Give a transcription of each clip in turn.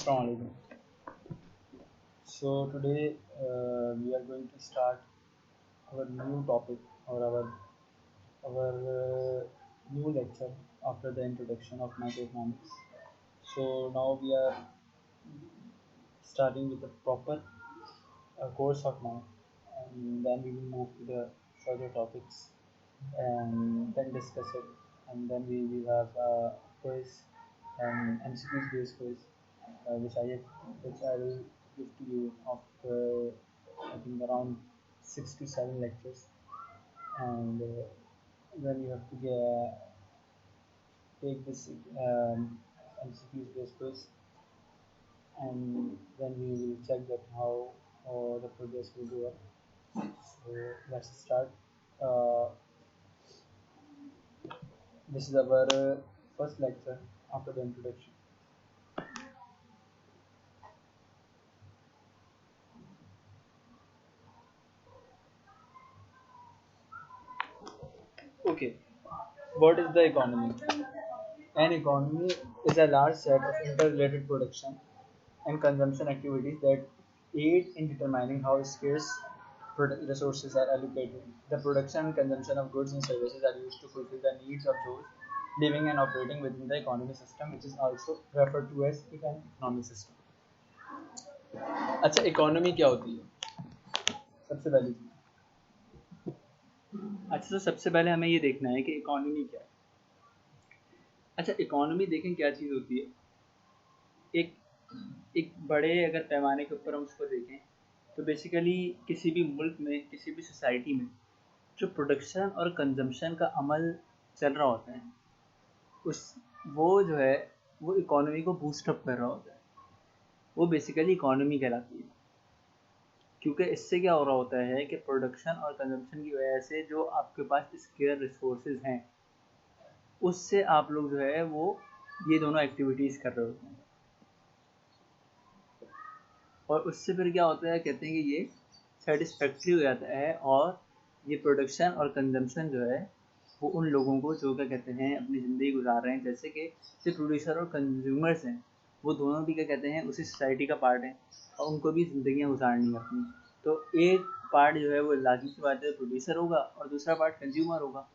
Assalamu alaikum. So today we are going to start our new topic or our new lecture after the introduction of microeconomics. So now we are starting with a proper course of now, and then we will move to the further topics and then discuss it, and then we will have a quiz and MCQs based quiz, which I will give to you after I think around 6 to 7 lectures, and then you have to take this MCQs based quiz, and then we will check that how the progress will go up. So let's start. Uh, this is our first lecture after the introduction. Okay, what is the economy? An economy is a large set of interrelated production and consumption activities that aid in determining how scarce resources are allocated. The production and consumption of goods and services are used to fulfill the needs of those living and operating within the economy system, which is also referred to as an economic system. अच्छा, economy क्या होती है? सबसे पहली चीज, अच्छा तो सबसे पहले हमें ये देखना है कि इकोनॉमी क्या है। अच्छा, इकोनॉमी देखें क्या चीज़ होती है। एक बड़े अगर पैमाने के ऊपर हम उसको देखें तो बेसिकली किसी भी मुल्क में, किसी भी सोसाइटी में जो प्रोडक्शन और कंजम्पशन का अमल चल रहा होता है, वो जो है वो इकोनॉमी को बूस्टअप कर रहा होता है, वो बेसिकली इकोनॉमी कहलाती है। क्योंकि इससे क्या हो रहा होता है कि प्रोडक्शन और कंजम्पशन की वजह से जो आपके पास स्केयर रिसोर्सेज हैं, उससे आप लोग जो है वो ये दोनों एक्टिविटीज़ कर रहे होते हैं, और उससे फिर क्या होता है, कहते हैं कि ये सेटिस्फैक्ट्री हो जाता है, और ये प्रोडक्शन और कंजम्पशन जो है वो उन लोगों को जो क्या कहते हैं अपनी ज़िंदगी गुजार रहे हैं, जैसे कि जो प्रोड्यूसर और कंज्यूमर्स हैं, वो दोनों भी क्या कहते हैं उसी सोसाइटी का पार्ट है, और उनको भी ज़िंदगियाँ गुजारनी है अपनी। तो एक पार्ट जो है वो लाजमी सी बात है प्रोड्यूसर होगा और दूसरा पार्ट कंज्यूमर होगा,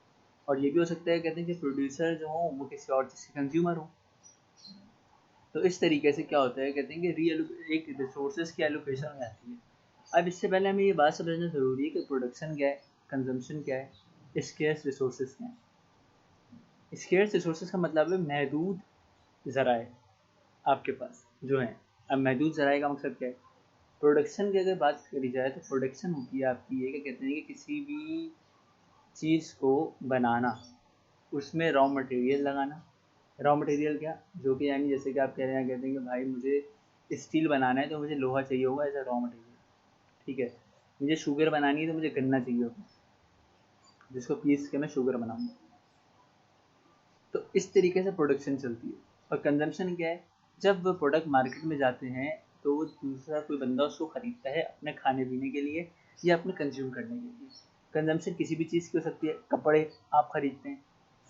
और ये भी हो सकता है कहते हैं कि प्रोड्यूसर जो हो वो किसी और चीज़ के कंज्यूमर हो। तो इस तरीके से क्या होता है, कहते हैं कि एक रिसोर्सेज की एलोकेशन हो जाती है। अब इससे पहले हमें ये बात समझना ज़रूरी है कि प्रोडक्शन क्या है, कंजम्पशन क्या है, स्केर्स रिसोर्सेज क्या है। स्केर्स रिसोर्सेज का मतलब है महदूद ज़राए आपके पास जो हैं। अब महदूद ज़राए का मकसद क्या है? प्रोडक्शन की अगर बात करी जाए तो प्रोडक्शन होती है आपकी ये, क्या कहते हैं कि किसी भी चीज़ को बनाना, उसमें रॉ मटेरियल लगाना। रॉ मटेरियल क्या, जो कि यानी जैसे कि आप कह रहे हैं, कहते हैं कि भाई मुझे स्टील बनाना है तो मुझे लोहा चाहिए होगा एज अ रॉ मटेरियल, ठीक है। मुझे शुगर बनानी है तो मुझे गन्ना चाहिए होगा, जिसको पीस के मैं शुगर बनाऊंगा। तो इस तरीके से प्रोडक्शन चलती है। और कंजम्पशन क्या है, जब वो प्रोडक्ट मार्केट में जाते हैं तो वो दूसरा कोई बंदा उसको ख़रीदता है अपने खाने पीने के लिए या अपने कंज्यूम करने के लिए। कंजम्पशन किसी भी चीज़ की हो सकती है, कपड़े आप ख़रीदते हैं,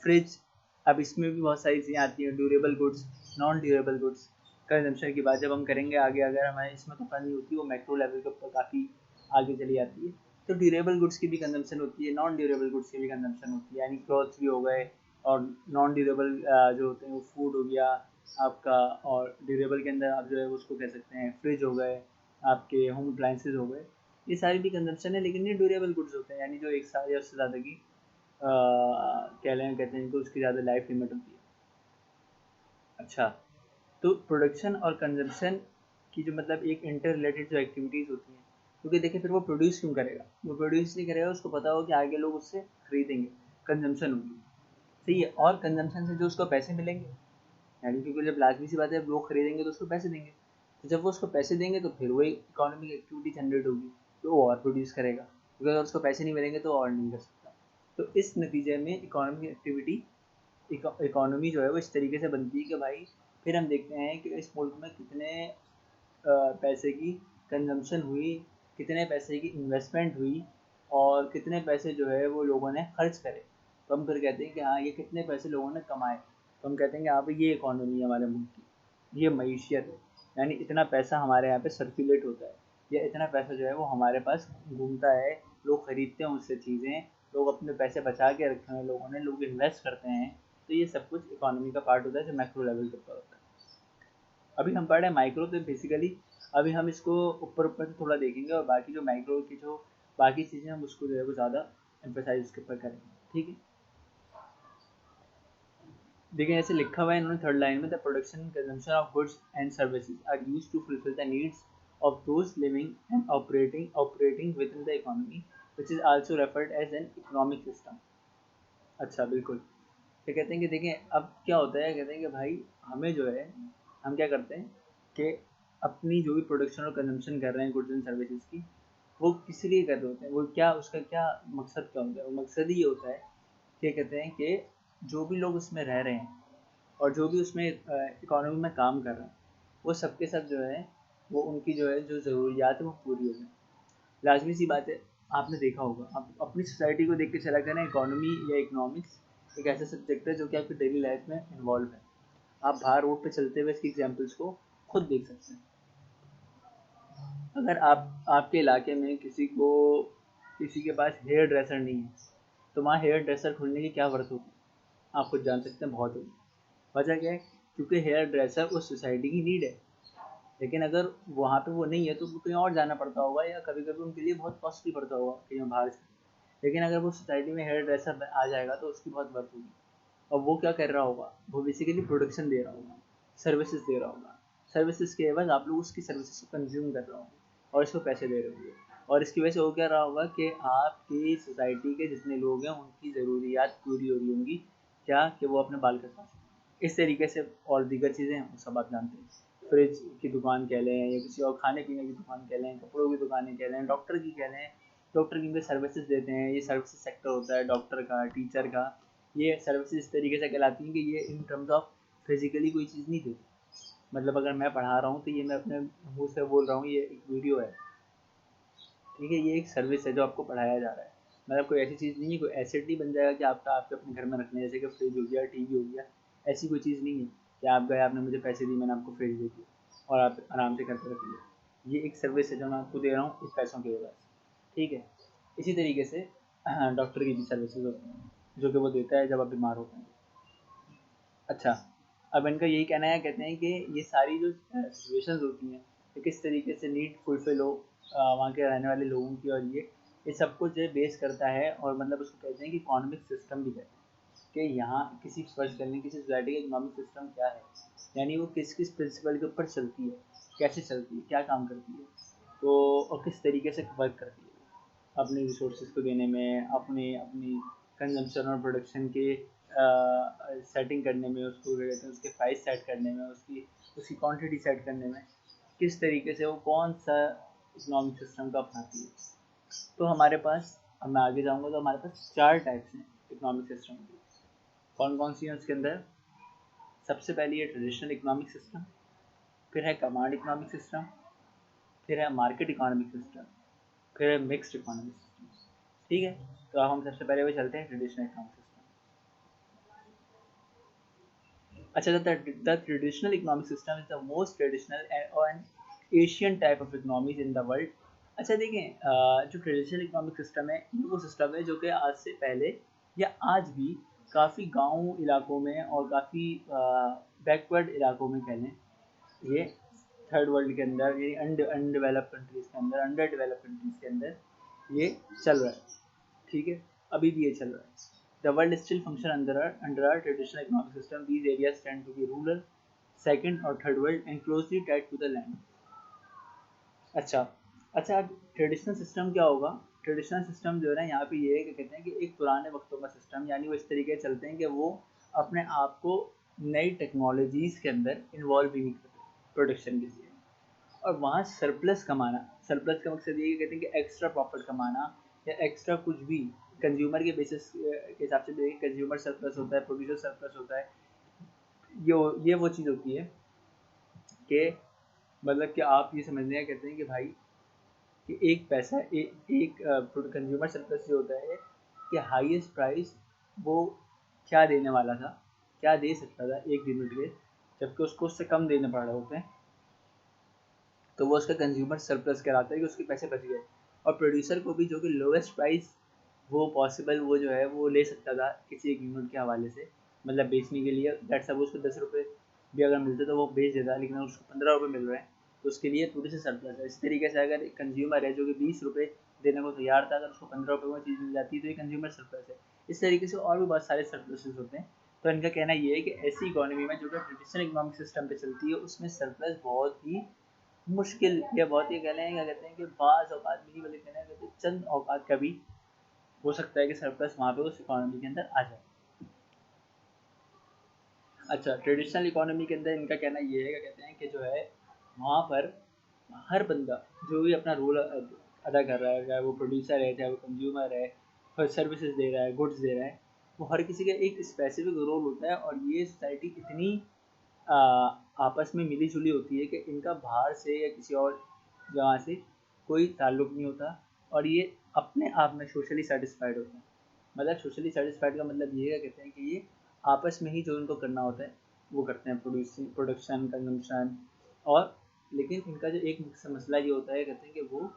फ्रिज, अब इसमें भी बहुत सारी चीज़ें आती हैं, durable goods, non durable goods. Consumption की बात जब हम करेंगे आगे, अगर हमारे इसमें तो नहीं होती, वो मैक्रो लेवल के ऊपर काफ़ी आगे चली जाती है। तो ड्यूरेबल गुड्स की भी कंजम्पशन होती है, नॉन ड्यूरेबल गुड्स की भी कंजम्पशन होती है, यानी क्लॉथ्स भी हो गए, और नॉन ड्यूरेबल जो होते हैं वो फूड हो गया आपका, और ड्यूरेबल के अंदर आप जो है उसको कह सकते हैं फ्रिज हो गए, आपके होम अप्लाइंसेज हो गए, ये सारी भी कंजम्पशन है, लेकिन ये ड्यूरेबल गुड्स होते हैं, यानी जो एक साल या उससे ज़्यादा की कहते हैं इनको, उसकी ज़्यादा लाइफ लिमिट होती है। अच्छा, तो प्रोडक्शन और कंजम्पशन की जो मतलब एक इंटर रिलेटेड जो एक्टिविटीज़ होती हैं, क्योंकि देखिए फिर वो प्रोड्यूस क्यों करेगा, वो प्रोड्यूस नहीं करेगा, उसको पता हो कि आगे लोग उससे खरीदेंगे, कंजम्पशन होगी, सही है, और कंजम्पशन से जो उसको पैसे मिलेंगे, यानी क्योंकि जब लाजमी सी बात है लोग खरीदेंगे तो उसको पैसे देंगे, तो जब वो उसको पैसे देंगे तो फिर वही इकोनॉमिक एक्टिविटी जनरेट होगी, तो वो और प्रोड्यूस करेगा, क्योंकि अगर उसको पैसे नहीं मिलेंगे तो और नहीं कर सकता। तो इस नतीजे में इकोनॉमिक एक्टिविटी, इकोनॉमी जो है वो इस तरीके से बनती है कि भाई फिर हम देखते हैं कि इस मुल्क में कितने पैसे की कंजम्पशन हुई, कितने पैसे की इन्वेस्टमेंट हुई, और कितने पैसे जो है वो लोगों ने खर्च करे। तो हम फिर कहते हैं कि हाँ ये कितने पैसे लोगों ने कमाए, तो हम कहते हैं कि हाँ भाई ये इकोनॉमी है हमारे मुल्क की, ये मईशियत है। यानी इतना पैसा हमारे यहाँ पे सर्कुलेट होता है, या इतना पैसा जो है वो हमारे पास घूमता है, लोग खरीदते हैं उससे चीज़ें, लोग अपने पैसे बचा के रखे हैं लोगों ने, लोग इन्वेस्ट करते हैं। तो ये सब कुछ इकोनॉमी का पार्ट होता है जो मैक्रो लेवल के ऊपर होता है। अभी हम पढ़ रहे हैं माइक्रो, तो बेसिकली अभी हम इसको ऊपर ऊपर से थोड़ा देखेंगे, और बाकी जो माइक्रो की जो बाकी चीज़ें हम उसको जो है वो ज़्यादा एम्फेसाइज उसके ऊपर करेंगे। ठीक है, देखिए जैसे लिखा हुआ है इन्होंने थर्ड लाइन में, the production and consumption of goods and services are used to fulfil the needs of those living and operating within the economy which is also referred as an economic system. अच्छा बिल्कुल। तो कहते हैं कि देखें अब क्या होता है, कहते हैं कि भाई हमें जो है, हम क्या करते हैं कि अपनी जो भी प्रोडक्शन और कंजम्पशन कर रहे हैं गुड्स एंड सर्विसेज की, वो किस लिए कर रहे होते हैं, वो क्या उसका क्या मकसद क्या होता है, वो मकसद ही ये होता है कि कहते हैं कि जो भी लोग उसमें रह रहे हैं और जो भी उसमें इकोनॉमी में काम कर रहे हैं, वो सबके सब जो है वो उनकी जो है जो ज़रूरियात है वो पूरी हो जाए। लाजमी सी बात है, आपने देखा होगा, आप अपनी सोसाइटी को देख के चला करें, इकोनॉमी या इकोनॉमिक्स एक ऐसा सब्जेक्ट है जो कि आपकी डेली लाइफ में इन्वॉल्व है। आप बाहर रोड पे चलते हुए इसकी एग्जाम्पल्स को खुद देख सकते हैं। अगर आप आपके इलाके में किसी के पास हेयर ड्रेसर नहीं है, तो वहाँ हेयर ड्रेसर खोलने की क्या वर्थ होगी, आप खुद जान सकते हैं, बहुत होगी। वजह क्या है, क्योंकि हेयर ड्रेसर उस सोसाइटी की नीड है। लेकिन अगर वहाँ पे वो नहीं है तो कहीं और जाना पड़ता होगा, या कभी कभी उनके लिए बहुत कॉस्टली पड़ता होगा कहीं बाहर से। लेकिन अगर वो सोसाइटी में हेयर ड्रेसर आ जाएगा तो उसकी बहुत वर्थ होगी। और वो क्या कर रहा होगा, वो बेसिकली प्रोडक्शन दे रहा होगा, सर्विसेज दे रहा होगा, सर्विसेज के एवज आप लोग उसकी सर्विसेज को कंज्यूम कर रहे होंगे और इसको पैसे दे रहे होंगे। और इसकी वजह से वो क्या रहा होगा कि आपकी सोसाइटी के जितने लोग हैं उनकी ज़रूरियात पूरी हो रही होंगी, क्या कि वो अपने बाल कटवा सकें। इस तरीके से और दीगर चीज़ें हैं वो सब आप जानते हैं, फ्रिज की दुकान कह लें या किसी और खाने पीने की दुकान कह लें, कपड़ों की दुकानें कह लें, डॉक्टर की कह लें, डॉक्टर की सर्विसेज देते हैं, ये सर्विसेज सेक्टर होता है डॉक्टर का, टीचर का। ये सर्विसेज इस तरीके से कहलाती हैं कि ये इन टर्म्स ऑफ फिजिकली कोई चीज़ नहीं देती। मतलब अगर मैं पढ़ा रहा हूँ तो ये मैं अपने मुंह से बोल रहा हूँ, ये एक वीडियो है, ठीक है, ये एक सर्विस है जो आपको पढ़ाया जा रहा है। मतलब कोई ऐसी चीज़ नहीं है, कोई एसेट नहीं बन जाएगा कि आपका आपके अपने घर में रखने, जैसे कि फ्रिज हो गया, टीवी हो गया। ऐसी कोई चीज़ नहीं है कि आप गए, आपने मुझे पैसे दिए, मैंने आपको फ्रिज दे दिया और आप आराम से घर पर रख लिया। ये एक सर्विस है जो मैं आपको दे रहा हूँ इस पैसों के एवज, ठीक है। इसी तरीके से डॉक्टर की भी सर्विसेज होती हैं जो कि वो देता है जब आप बीमार होते हैं। अच्छा, अब इनका यही कहना है, कहते हैं कि ये सारी जो सिचुएशंस होती हैं, ये किस तरीके से नीड फुलफिल हो वहाँ के रहने वाले लोगों की, और ये सब कुछ जो है बेस करता है। और मतलब उसको कहते हैं कि इकोनॉमिक सिस्टम भी कहते हैं कि यहाँ किसी फर्स्ट करने किसी सोसाइटी का इकोनॉमिक सिस्टम क्या है, यानी वो किस किस प्रिंसिपल के ऊपर चलती है, कैसे चलती है, क्या काम करती है, तो और किस तरीके से वर्क करती है अपने रिसोर्सेज को देने में, अपने अपनी कंजम्पशन और प्रोडक्शन के सेटिंग करने में, उसको क्या कहते हैं उसके प्राइस सेट करने में, उसकी उसकी क्वांटिटी सेट करने में, किस तरीके से वो कौन सा इकोनॉमिक सिस्टम का अपनाती है। तो हमारे पास, अब मैं आगे जाऊँगा तो हमारे पास 4 टाइप्स हैं इकोनॉमिक सिस्टम की। कौन कौन सी हैं उसके अंदर, सबसे पहली है ट्रेडिशनल इकोनॉमिक सिस्टम, फिर है कमांड इकोनॉमिक सिस्टम, फिर है मार्केट इकोनॉमिक सिस्टम, फिर है मिक्स्ड इकोनॉमिक सिस्टम। ठीक है, तो अब हम सबसे पहले वो चलते हैं ट्रेडिशनल इकोनॉमिक सिस्टम। अच्छा, the traditional economic system is the most traditional and Asian type of economies in the world. अच्छा देखें, जो ट्रेडिशनल इकोनॉमिक सिस्टम है ये वो सिस्टम है जो कि आज से पहले या आज भी काफ़ी गांव इलाकों में और काफ़ी बैकवर्ड इलाकों में कह लें, ये थर्ड वर्ल्ड के अंदर, ये अनडेवलप कंट्रीज़ के अंदर, अंडर डेवलप कंट्रीज़ के अंदर ये चल रहा है। ठीक है, अभी भी ये चल रहा है। The world still function under our traditional economic system. These areas tend to be rural, second or third world, and closely tied to the land. अच्छा, अच्छा, अब ट्रेडिशनल सिस्टम क्या होगा। ट्रेडिशनल सिस्टम जो है ना यहाँ पे ये है कि कहते हैं कि एक पुराने वक्तों का सिस्टम, यानी वो इस तरीके से चलते हैं कि वो अपने आप को नई टेक्नोलॉजीज़ के अंदर इन्वॉल्व ही नहीं करते प्रोडक्शन के लिए। और वहाँ सरप्लस कमाना, सरप्लस का मकसद ये है कि कहते हैं कि एक्स्ट्रा प्रॉफिट कमाना या एक्स्ट्रा कुछ भी कंज्यूमर के बेसिस के हिसाब से देखें, कंज्यूमर सरप्लस होता है, प्रोड्यूसर सरप्लस होता है। ये वो चीज़ होती है कि मतलब कि आप ये समझ लें, कहते हैं कि भाई कि एक पैसा एक कंज्यूमर सरप्लस ये होता है कि हाईएस्ट प्राइस वो क्या देने वाला था, क्या दे सकता था एक यूनिट के, जबकि उसको उससे कम देने पड़ रहे होते हैं। तो वो उसका कंज्यूमर सरप्लस कहलाता है कि उसके पैसे बच गए। और प्रोड्यूसर को भी जो कि लोवेस्ट प्राइस वो पॉसिबल वो जो है वो ले सकता था किसी एक यूनिट के हवाले से, मतलब बेचने के लिए। दैट सपोज उसको 10 रुपये भी अगर मिलते तो वो बेच देता, लेकिन उसको 15 रुपये मिल रहे हैं तो उसके लिए थोड़ी सी सरप्लस है। इस तरीके से अगर एक कंज्यूमर है जो कि 20 रुपये देने को तैयार था, अगर उसको 15 रुपये में चीज़ मिल जाती है तो ये कंज्यूमर सरप्लस है। इस तरीके से और भी बहुत सारे सरप्लसेस होते हैं। तो इनका कहना ये है कि ऐसी इकोनॉमी में जो कि ट्रेडिशनल इकोनॉमिक सिस्टम पे चलती है उसमें सरप्लस बहुत ही मुश्किल या बहुत ही कह लें क्या कहते हैं कि बाज़ औकात में ही, बल्कि कहना कहते हैं चंद औकात का भी हो सकता है कि सरप्लस वहाँ पे उस इकोनॉमी के अंदर आ जाए। अच्छा, ट्रेडिशनल इकोनॉमी के अंदर इनका कहना ये है क्या कहते हैं कि जो है वहाँ पर हर बंदा जो भी अपना रोल अदा कर रहा है, चाहे वो प्रोड्यूसर है, चाहे वो कंज्यूमर है, और सर्विसेज दे रहा है, गुड्स दे रहा है, वो हर किसी का एक स्पेसिफिक रोल होता है। और ये सोसाइटी इतनी आ, आपस में मिली जुली होती है कि इनका बाहर से या किसी और जगह से कोई ताल्लुक नहीं होता, और ये अपने आप में सोशली सेटिस्फाइड होते हैं। मतलब सोशली सेटिस्फाइड का मतलब ये है कहते हैं कि ये आपस में ही जो इनको करना होता है वो करते हैं, प्रोडक्शन, कंजम्पशन। और लेकिन इनका जो एक मसला ये होता है कहते हैं कि वो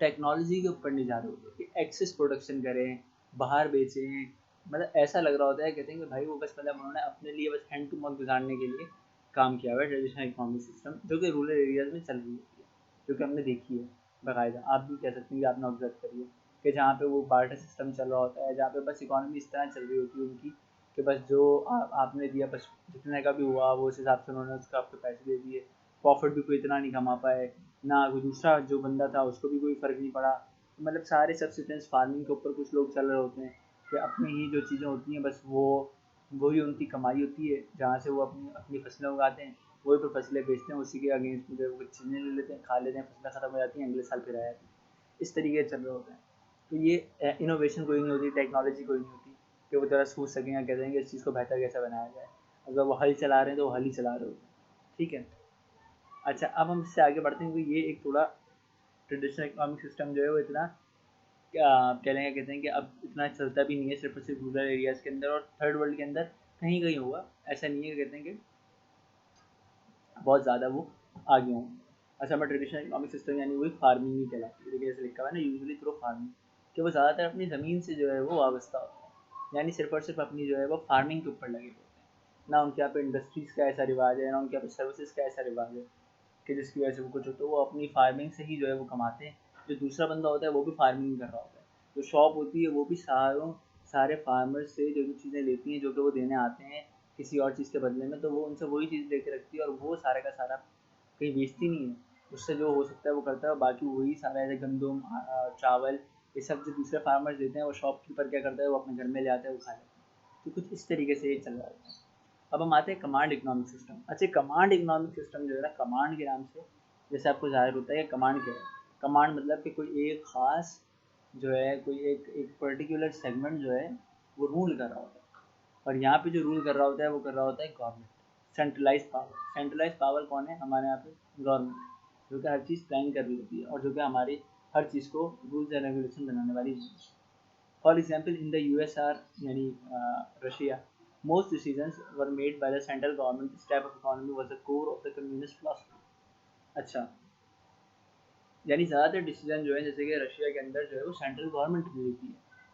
टेक्नोलॉजी के ऊपर नहीं जा रहे होते कि एक्सेस प्रोडक्शन करें, बाहर बेचें। मतलब ऐसा लग रहा होता है कहते हैं कि भाई वो बस मतलब उन्होंने अपने लिए बस हैंड टू माउथ गुजारने के लिए काम किया हुआ है ट्रेडिशनल इकोनॉमिक सिस्टम, जो कि रूरल एरियाज में चल रही होती है, जो कि हमने देखी है बाकायदा। आप भी कह सकते हैं कि आपने ऑब्जर्व करी है कि जहाँ पे वो बार्टर सिस्टम चल रहा होता है, जहाँ पे बस इकोनॉमी इस तरह चल रही होती है उनकी कि बस जो आपने दिया बस जितने का भी हुआ वो उस हिसाब से उन्होंने उसका आपको पैसे दे दिए। प्रॉफिट भी कोई इतना नहीं कमा पाए, ना कोई दूसरा जो बंदा था उसको भी कोई फ़र्क नहीं पड़ा। मतलब सारे सब्सिस्टेंस फार्मिंग के ऊपर कुछ लोग चल रहे होते हैं कि अपनी ही जो चीज़ें होती हैं बस वही उनकी कमाई होती है, जहाँ से वो अपनी अपनी फसलें उगाते हैं, वही पर फसलें बेचते हैं, उसी के अगेंस्ट में जो है वो चीज़ें ले लेते हैं, खा लेते हैं, फसलें ख़त्म हो जाती हैं, अगले साल फिर आ जाती है। इस तरीके से चल रहे होते हैं। तो ये इनोवेशन कोई नहीं होती, टेक्नोलॉजी कोई नहीं होती कि वो ज़रा सोच सकें या कहते हैं कि इस चीज़ को बेहतर कैसे बनाया जाए। अगर वो हल चला रहे हैं तो वो हल ही चला रहे होते हैं। ठीक है। अच्छा, अब हम इससे आगे बढ़ते हैं क्योंकि ये एक थोड़ा ट्रेडिशनल इकोनॉमिक सिस्टम जो है वो इतना क्या कह लेंगे कहते हैं कि अब इतना चलता भी नहीं है सिर्फ और सिर्फ रूरल एरियाज़ के अंदर, और थर्ड वर्ल्ड के अंदर कहीं कहीं होगा, ऐसा नहीं है कि कहते हैं कि बहुत ज़्यादा वो आगे हों। अच्छा, मैं ट्रेडिशनल इकोनॉमिक सिस्टम यानी वही फार्मिंग ही कहलाती है, देखिए जैसे लिखा हुआ है ना, यूजुअली थ्रू फार्मिंग, कि वो ज़्यादातर अपनी ज़मीन से जो है वो वाबस्ता होता है, यानी सिर्फ और सिर्फ अपनी जो है वो फार्मिंग के ऊपर लगे होते हैं। ना उनके यहाँ पे इंडस्ट्रीज़ का ऐसा रिवाज है, ना उनके यहाँ पे सर्विसेज का ऐसा रिवाज है कि जिसकी वजह से वो कुछ हो, तो वो अपनी फार्मिंग से ही जो है वो कमाते हैं। जो दूसरा बंदा होता है वो भी फार्मिंग कर रहा होता है, जो शॉप होती है वो भी सारे फार्मर्स से जो जो चीज़ें लेती हैं, जो कि वो देने आते हैं किसी और चीज़ के बदले में, तो वो उनसे वही चीज़ लेके रखती है और वो सारे का सारा कहीं बेचती नहीं है। उससे जो हो सकता है वो करता है, और बाकी वही सारा ऐसे गंदम, चावल, ये सब जो दूसरे फार्मर्स देते हैं वो शॉपकीपर क्या करता है वो अपने घर में ले आता है, वो खा लेता है। तो कुछ इस तरीके से ये चल रहा है। अब हम आते हैं कमांड इकोनॉमिक सिस्टम। अच्छा, कमांड इकोनॉमिक सिस्टम जो है ना, कमांड के नाम से जैसे आपको ज़ाहिर होता है कि कमांड क्या है। कमांड मतलब कि कोई एक ख़ास जो है कोई एक एक पर्टिकुलर सेगमेंट जो है वो रूल कर रहा होता है। और यहाँ पे जो रूल कर रहा होता है वो कर रहा होता है government, centralise power. Centralise power कौन है हमारे यहाँ पे? गवर्नमेंट, जो कि हर चीज़ प्लान कर रही होती है और जो कि हमारी हर चीज़ को रूल्स एंड रेगुलेशन बनाने वाली है। For example, in the USR यानी Russia, most decisions were made by the central government. This type of economy was the core of the communist philosophy. अच्छा, यानी ज़्यादातर डिसीजन जो है जैसे कि रशिया के अंदर जो है वो सेंट्रल गवर्नमेंट की लेती है।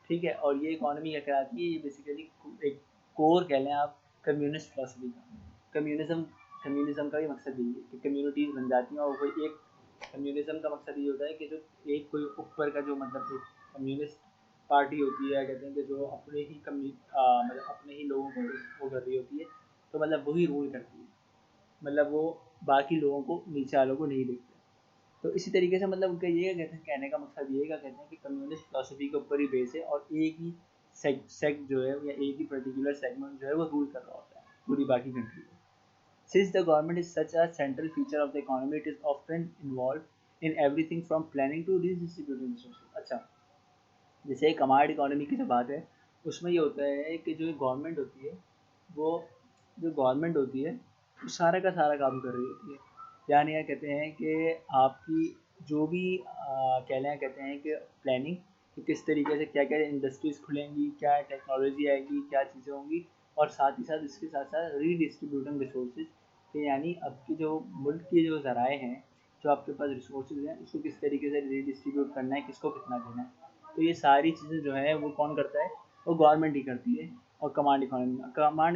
ठीक है, और ये इकोनॉमी क्या कहलाती है? ये बेसिकली एक कोर कह लें आप कम्युनिस्ट फिलोसफी का। कम्युनिज्म कम्युनिज्म का भी मकसद यही है कि कम्युनिटीज़ बन जाती हैं, और कोई एक कम्युनिज्म का मकसद ये होता है कि जो एक कोई ऊपर का जो मतलब एक कम्युनिस्ट पार्टी होती है, कहते हैं कि जो अपने ही मतलब अपने ही लोगों को वो कर रही होती है, तो मतलब वही रूल करती है, मतलब वो बाकी लोगों को, नीचे वालों को नहीं देखते। तो इसी तरीके से मतलब उनका ये कहते हैं, कहने का मकसद ये कहते हैं कि कम्युनिस्ट फिलोसफी के ऊपर ही बेस है, और एक ही सेक्ट जो है या एक ही पर्टिकुलर सेगमेंट जो है वो रूल कर रहा होता है पूरी बाकी कंट्री को। Since the government is such a central feature of the economy, it is often involved in everything from planning to redistributing resources. अच्छा, जैसे कमांड इकोनॉमी की जो बात है उसमें ये होता है कि जो गवर्नमेंट होती है वो जो गवर्नमेंट होती है वो सारा का सारा काम कर रही होती है। यानी क्या कहते हैं कि आपकी जो भी कह लें कहते हैं कि प्लानिंग कि किस तरीके से क्या क्या इंडस्ट्रीज़ खुलेंगी, क्या टेक्नोलॉजी आएगी, क्या चीज़ें होंगी, और साथ ही साथ इसके साथ साथ रीडिस्ट्रीब्यूटिंग रिसोर्सेज के, यानी अब की जो मुल्क की जो ज़राए हैं जो आपके पास रिसोर्सेज हैं उसको किस तरीके से रीडिस्ट्रीब्यूट करना है, किसको कितना देना है। तो ये सारी चीज़ें जो है वो कौन करता है, वो गवर्नमेंट ही करती है। और command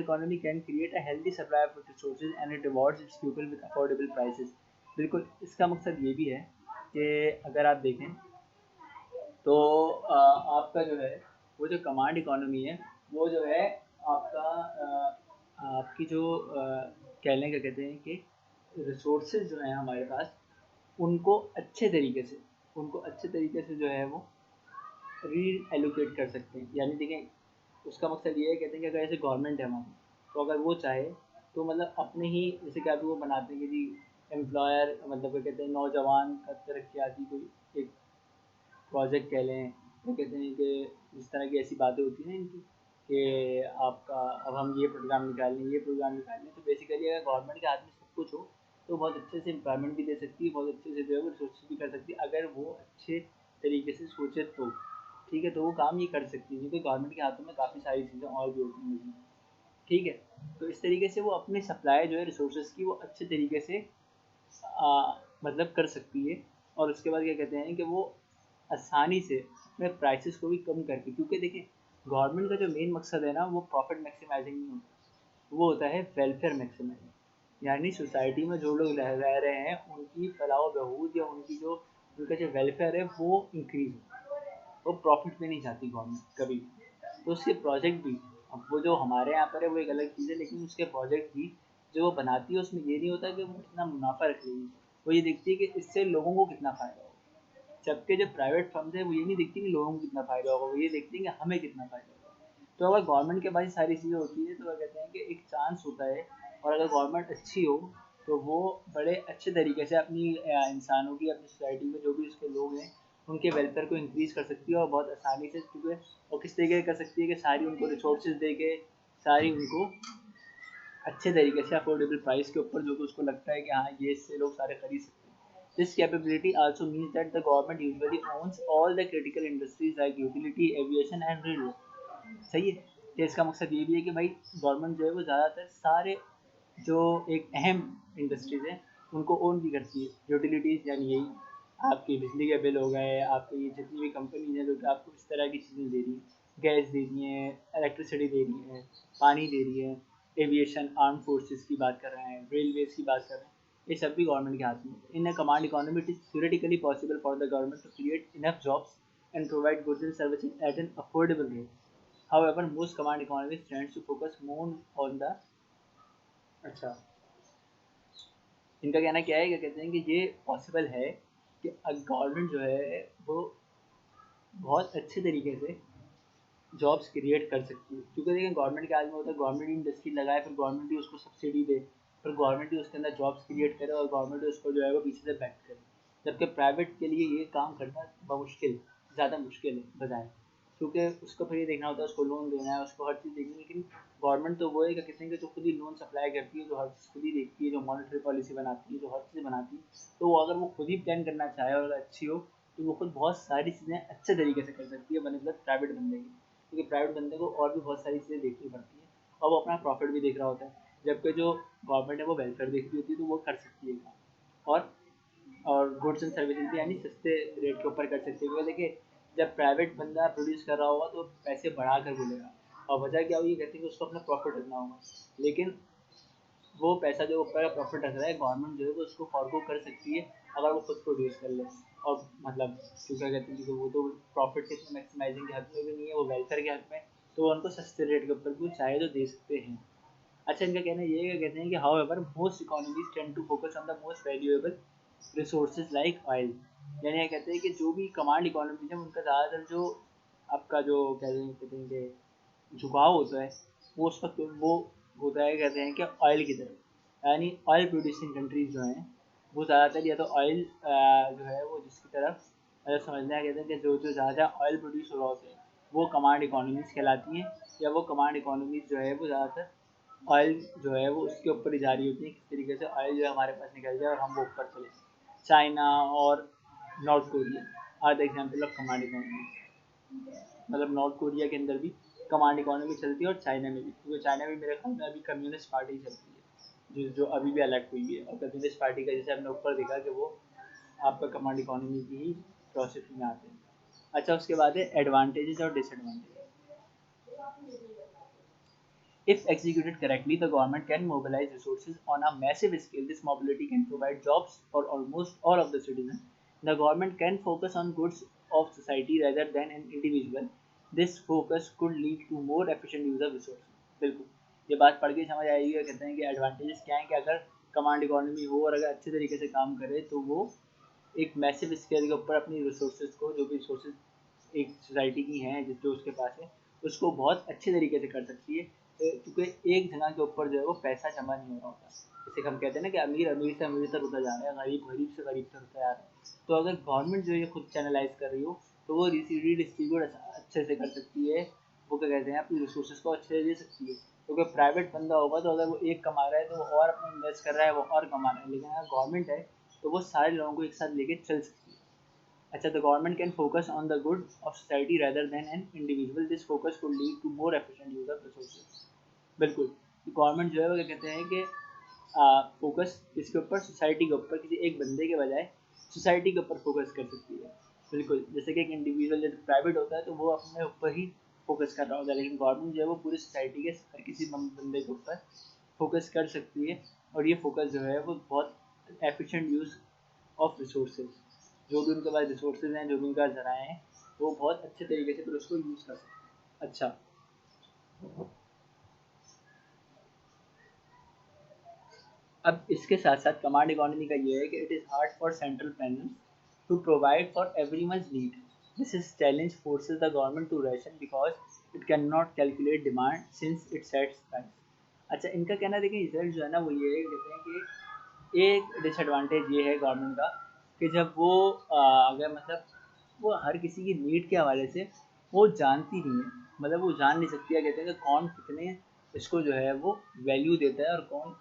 economy can create a healthy supply of resources and it rewards it's people with affordable prices. बिल्कुल, इसका मकसद ये भी है कि अगर आप देखें तो आपका जो है वो जो कमांड इकोनॉमी है वो जो है आपका आपकी जो कह लें क्या कहते हैं कि रिसोर्सेज जो हैं हमारे पास उनको अच्छे तरीके से जो है वो री एलोकेट कर सकते हैं। यानी देखें उसका मकसद ये है, कहते हैं कि अगर ऐसे गवर्नमेंट है हमारी, तो अगर वो चाहे तो मतलब अपने ही जैसे क्या वो बनाते हैं कि जी एम्प्लॉयर मतलब क्या कहते हैं नौजवान का तरक्याती कोई एक प्रोजेक्ट कह लें, तो कहते हैं कि इस तरह की ऐसी बातें होती हैं ना इनकी कि आपका अब हम ये प्रोग्राम निकाल लें। तो बेसिकली अगर गवर्नमेंट के हाथ में सब कुछ हो तो बहुत अच्छे से एम्प्लॉयमेंट भी दे सकती है, बहुत अच्छे से जो है वो रिसोर्सेज भी कर सकती है, अगर वो अच्छे तरीके से सोचे तो। ठीक है, तो वो काम ये कर सकती है क्योंकि गवर्नमेंट के हाथों में काफ़ी सारी चीज़ें और भी होती हैं। ठीक है, तो इस तरीके से वो अपनी सप्लाई जो है रिसोर्सेज की वो अच्छे तरीके से मतलब कर सकती है। और उसके बाद क्या कहते हैं कि वो आसानी से अपने प्राइसेस को भी कम करके, क्योंकि देखिए गवर्नमेंट का जो मेन मकसद है ना वो प्रॉफिट मैक्सिमाइजिंग नहीं होता, वो होता है वेलफेयर मैक्सिमाइजिंग। यानी सोसाइटी में जो लोग रह रहे हैं उनकी फलाह बहबूद या उनकी जो उनका जो वेलफेयर है वो इंक्रीज हो। वो प्रॉफिट में नहीं चाहती गवर्नमेंट कभी भी। तो उसके प्रोजेक्ट भी, अब वो जो हमारे यहाँ पर है वो एक अलग चीज़ है, लेकिन उसके प्रोजेक्ट भी जो वो बनाती है उसमें ये नहीं होता कि वो कितना मुनाफा रख लेगी, वो ये देखती है कि इससे लोगों को कितना फ़ायदा होगा। जबकि जो प्राइवेट फर्म्स है वो ये नहीं देखती कि लोगों को कितना फ़ायदा होगा, वो ये देखती हैं कि हमें कितना फ़ायदा होगा। तो अगर गवर्नमेंट के पास ये सारी चीज़ें होती है तो वो कहते हैं कि एक चांस होता है, और अगर गवर्नमेंट अच्छी हो तो वो बड़े अच्छे तरीके से अपनी इंसानों की, अपनी सोसाइटी में जो भी उसके लोग हैं उनके वेलफेयर को इंक्रीज़ कर सकती है और बहुत आसानी से, क्योंकि और किस तरीके से कर सकती है कि सारी उनको रिसोर्सेज दे के सारी उनको अच्छे तरीके से अफोर्डेबल प्राइस के ऊपर जो कि उसको लगता है कि हाँ ये इससे लोग सारे खरीद सकते हैं। This capability also means that the government usually owns all the critical industries like utility, aviation and railway. सही है, तो इसका मकसद ये भी है कि भाई गवर्नमेंट जो है वो ज़्यादातर सारे जो एक अहम इंडस्ट्रीज़ हैं उनको ओन भी करती है। यूटिलिटीज़ यानी यही आपकी बिजली के बिल हो गए, आपकी ये जितनी भी कंपनीज हैं जो कि आपको इस तरह की चीज़ें दे रही हैं, गैस दे रही हैं, इलेक्ट्रिसिटी दे रही है, पानी दे रही है, एविएशन आर्म फोर्सेस की बात कर रहे हैं, रेलवेज की बात कर रहे हैं, ये सब भी गवर्नमेंट के हाथ में। In a command economy it is theoretically possible for the government to create enough jobs and provide goods and services at an affordable rate. However, most command economies tend to focus more on the अच्छा इनका कहना क्या है, क्या कहते हैं कि ये पॉसिबल है कि गवर्नमेंट जो है वो बहुत अच्छे तरीके से जॉब्स क्रिएट कर सकती है। क्योंकि देखिए गवर्नमेंट के हाथ में होता है, गवर्नमेंट ही इंडस्ट्री लगाए, फिर गवर्नमेंट ही उसको सब्सिडी दे, फिर गवर्नमेंट ही उसके अंदर जॉब्स क्रिएट करे और गवर्नमेंट ही उसको जो है वो पीछे से बैक करे। जबकि प्राइवेट के लिए ये काम करना मुश्किल, ज़्यादा मुश्किल है बजाय, क्योंकि उसको फिर ये देखना होता है, उसको लोन देना है, उसको हर चीज़ देखनी है। लेकिन गवर्नमेंट तो वो है क्या कहते हैं कि जो खुद ही लोन सप्लाई करती है, जो हर चीज़ खुद ही देखती है, जो मॉनेटरी पॉलिसी बनाती है, जो हर चीज़ बनाती है, तो वो अगर वो खुद ही प्लान करना चाहे और अगर अच्छी हो तो वो खुद बहुत सारी चीज़ें अच्छे तरीके से कर सकती है बनस्बत प्राइवेट बंदे की। क्योंकि प्राइवेट बंदे को और भी बहुत सारी चीज़ें देखनी पड़ती हैं और वो अपना प्रॉफिट भी देख रहा होता है, जबकि जो गवर्नमेंट है वो वेलफेयर देख रही होती है, तो वो कर सकती है काम। और गुड्स एंड सर्विसेज भी यानी सस्ते रेट के ऊपर कर सकती है। क्योंकि देखिए जब प्राइवेट बंदा प्रोड्यूस कर रहा होगा तो पैसे बढ़ा कर बोलेगा, और वजह क्या हुई, कहते हैं कि उसको अपना प्रॉफिट रखना होगा। लेकिन वो पैसा जो ऊपर प्रॉफिट रख रहा है गवर्नमेंट जो है वो उसको फॉरगो कर सकती है अगर वो खुद प्रोड्यूस कर ले। और मतलब क्योंकि कहते हैं कि वो तो प्रॉफिट के मैक्सिमाइजिंग के हक में भी नहीं है, वो वेलफेयर के हक में, तो वो उनको सस्ते रेट के ऊपर भी चाहे तो दे सकते हैं। अच्छा, इनका कहना ये है, कहते हैं कि however most economies tend to focus on the most valuable resources like oil. यानी ये कहते हैं कि जो भी कमांड इकोनॉमीज है उनका ज़्यादातर जो आपका जो कहते हैं कि झुकाव होता है वो उस वक्त वो होता है, कहते हैं कि ऑयल की तरफ। यानी ऑयल प्रोड्यूसिंग कंट्रीज जो हैं वो ज़्यादातर या तो ऑयल जो है वो जिसकी तरफ मतलब समझना है, कहते हैं कि जो जो जहाँ जहाँ ऑयल प्रोड्यूस हो रहा होता है वो कमांड इकोनॉमीज कहलाती हैं, या वो कमांड इकोनॉमीज जो है वो ज़्यादातर ऑयल जो है वो उसके ऊपर ही जारी होती है, किस तरीके से ऑयल जो है हमारे पास निकल जाए और हम वो ऊपर चले। चाइना और North Korea are the example of command economies. मतलब नॉर्थ कोरिया के अंदर भी कमांड इकोनॉमी चलती है और चाइना में भी, क्योंकि चाइना में मेरे ख्याल में अभी कम्युनिस्ट पार्टी चलती है जो जो अभी भी इलेक्ट हुई है। और कम्युनिस्ट पार्टी का जैसे हमने ऊपर देखा कि वो आपका कमांड इकोनॉमी की ही प्रोसेस में आते हैं। अच्छा, उसके बाद है एडवांटेजेस और disadvantages. If executed correctly, the government can mobilize resources on a massive scale. This mobility can provide jobs for almost all of the citizens. The government can focus on goods of society rather than an individual. This focus could lead to more efficient use of resources. बिल्कुल, ये बात पढ़ के समझ आएगी। कहते हैं कि एडवांटेजेस क्या है कि अगर कमांड इकोनॉमी हो और अगर अच्छे तरीके से काम करे तो वो एक मैसिव स्केल के ऊपर अपनी रिसोर्सेज को, जो भी रिसोर्सेज एक सोसाइटी की हैं जो उसके पास है, उसको बहुत अच्छे तरीके से कर सकती है, क्योंकि एक जगह के ऊपर जो है वो पैसा जमा नहीं हो रहा होता। जैसे हम कहते हैं ना कि अमीर अमीर से अमीर तक होता जा रहा है, गरीब गरीब से गरीब तक होता जा रहा है। तो अगर गवर्नमेंट जो ये खुद चैनलाइज कर रही हो तो वो रीडिस्ट्रीब्यूट अच्छे से कर सकती है, वो क्या कहते हैं अपनी रिसोर्सेज को अच्छे से दे सकती है। क्योंकि प्राइवेट बंदा होगा तो अगर वो एक कमा रहा है तो वो और अपना इन्वेस्ट कर रहा है, वो और कमा रहा है। लेकिन अगर गवर्नमेंट है तो वो सारे लोगों को एक साथ लेके चल सकती है। अच्छा, the government can focus on the good of society rather than an individual. This focus could lead to more efficient use of resources. बिल्कुल, गवर्नमेंट जो है वो क्या कहते हैं कि फोकस इसके ऊपर, सोसाइटी के ऊपर, किसी एक बंदे के बजाय सोसाइटी के ऊपर फोकस कर सकती है। बिल्कुल, जैसे कि एक इंडिविजुअल जब प्राइवेट होता है तो वो अपने ऊपर ही फोकस कर रहा होता है, लेकिन गवर्नमेंट जो है वो पूरी सोसाइटी के हर किसी बंदे के ऊपर फोकस कर सकती है। और ये फोकस जो है वो बहुत एफिशिएंट यूज़ ऑफ रिसोर्सेज, जो भी उनके पास रिसोर्सेज हैं, जो भी उनके पास ज़राए हैं, वो बहुत अच्छे तरीके से फिर उसको यूज़ कर सकते हैं। अच्छा, अब इसके साथ साथ कमांड इकोनॉमी का ये है कि it is hard for central planners to provide for everyone's need. This is challenge forces the government to ration because it can not calculate demand since it sets price. अच्छा, इनका कहना देखिए result जो है ना वो ये है, कहते हैं कि एक डिसएडवांटेज ये है गवर्नमेंट का कि जब वो अगर मतलब वो हर किसी की नीड के हवाले से वो जानती नहीं है, मतलब वो जान नहीं सकती है, कहते हैं कि कौन कितने इसको जो है वो वैल्यू देता है और कौन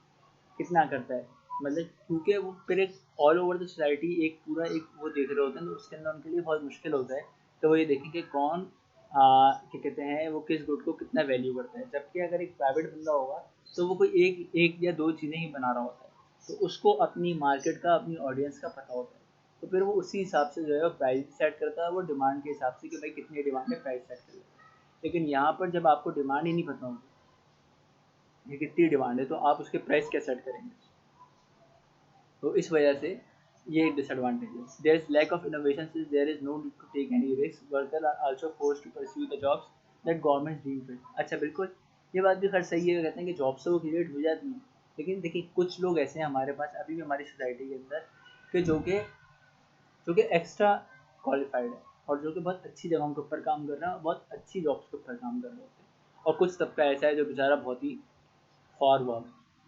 कितना करता है। मतलब क्योंकि वो फिर एक ऑल ओवर द सोसाइटी एक पूरा एक वो देख रहे होते हैं, तो उसके अंदर उनके लिए बहुत मुश्किल होता है। तो वो ये देखें कि कौन क्या कहते हैं वो किस गुड को कितना वैल्यू करता है। जबकि अगर एक प्राइवेट बंदा होगा तो वो कोई एक एक या दो चीज़ें ही बना रहा होता है, तो उसको अपनी मार्केट का, अपनी ऑडियंस का पता होता है। तो फिर वो उसी हिसाब से जो है वो प्राइस सेट करता है, वो डिमांड के हिसाब से कि भाई कितनी डिमांड है, प्राइस सेट कर लेता है। लेकिन यहाँ पर जब आपको डिमांड ही नहीं पता होगी ये कितनी डिमांड है, तो आप उसके प्राइस क्या सेट करेंगे। तो इस वजह से ये एक डिसएडवांटेज है। There is lack of innovation since there is no need to take any risk, worker are also forced to pursue the jobs that government deem fit. अच्छा, बिल्कुल, ये बात भी खैर सही है, कहते हैं कि जॉब से वो क्रिएट हो जाती है। लेकिन देखिए कुछ लोग ऐसे हैं हमारे पास अभी भी हमारी सोसाइटी के अंदर कि जो कि एक्स्ट्रा क्वालिफाइड है और जो कि बहुत अच्छी जगहों के ऊपर काम कर रहे हैं और बहुत अच्छी जॉब्स के ऊपर काम कर रहे होते हैं। और कुछ तबका ऐसा है जो बेचारा बहुत ही फॉरवर्ड,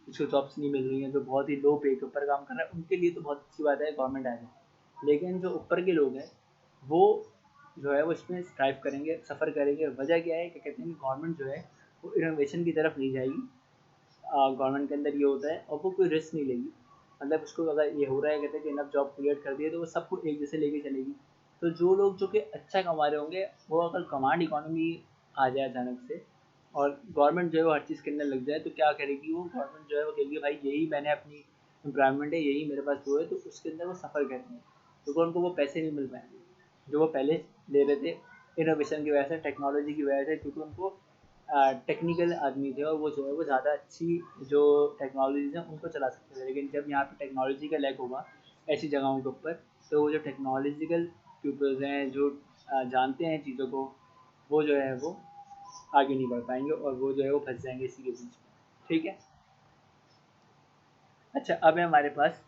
उसको जॉब्स नहीं मिल रही हैं, जो बहुत ही लो पे के ऊपर काम कर रहा है, उनके लिए तो बहुत अच्छी बात है गवर्नमेंट आ जाए। लेकिन जो ऊपर के लोग हैं वो जो है वो इसमें स्ट्राइव करेंगे, सफ़र करेंगे। वजह क्या है कि कहते हैं कि गवर्नमेंट जो है वो इनोवेशन की तरफ नहीं जाएगी। गवर्नमेंट के अंदर ये होता है और वो कोई रिस्क नहीं लेगी। मतलब उसको अगर ये हो रहा है, कहते हैं कि इनफ जॉब क्रिएट कर दिए तो वो सबको एक जैसे लेके चलेगी। तो जो लोग जो कि अच्छा कमा रहे होंगे, वो अगर कमांड इकोनॉमी आ जाए अचानक से और गवर्नमेंट जो है वो हर चीज़ के अंदर लग जाए, तो क्या करेगी वो गवर्नमेंट जो है वो कहेगी भाई यही मैंने अपनी एम्प्लॉयमेंट है, यही मेरे पास जो है, तो उसके अंदर वो सफ़र करेंगे क्योंकि उनको वो पैसे नहीं मिल पाएंगे जो वो पहले ले रहे थे इनोवेशन की वजह से, टेक्नोलॉजी की वजह से, क्योंकि उनको टेक्निकल आदमी थे और वो जो है वो ज़्यादा अच्छी जो टेक्नोलॉजीज हैं उनको चला सकते थे। लेकिन जब यहाँ पे टेक्नोलॉजी का लैक होगा ऐसी जगहों के ऊपर, तो वो जो टेक्नोलॉजिकल पीपल्स हैं जो जानते हैं चीज़ों को, वो जो है वो आगे नहीं बढ़ पाएंगे और वो जो है वो फंस जाएंगे इसी के बीच में। ठीक है। अच्छा, अब है हमारे पास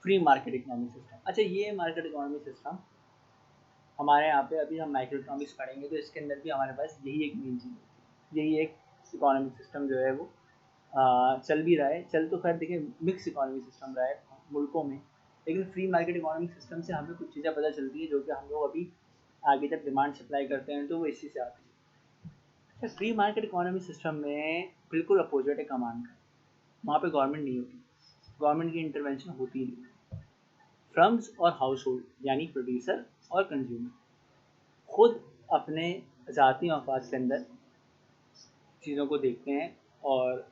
फ्री मार्केट इकोनॉमिक सिस्टम। अच्छा, ये मार्केट इकोनॉमिक सिस्टम हमारे यहाँ पे अभी हम माइक्रो इकोनॉमिक्स पढ़ेंगे तो इसके अंदर भी हमारे पास यही एक मेन चीज़ है, यही एक इकोनॉमिक सिस्टम जो है वो चल भी रहा है। चल तो खैर देखिए मिक्स इकोनॉमिक सिस्टम रहा है मुल्कों में, लेकिन फ्री मार्केट इकोनॉमिक सिस्टम से हमें कुछ चीज़ें पता चलती है जो कि हम लोग अभी आगे जब डिमांड सप्लाई करते हैं तो वो इसी से आती है। फ्री मार्केट इकोनॉमिक सिस्टम में बिल्कुल अपोजिट है कमांड का। वहाँ पे गवर्नमेंट नहीं होती, गवर्नमेंट की इंटरवेंशन होती ही नहीं। फर्म्स और हाउस होल्ड यानी प्रोड्यूसर और कंज्यूमर खुद अपने ज़ाती मफाद के अंदर चीज़ों को देखते हैं और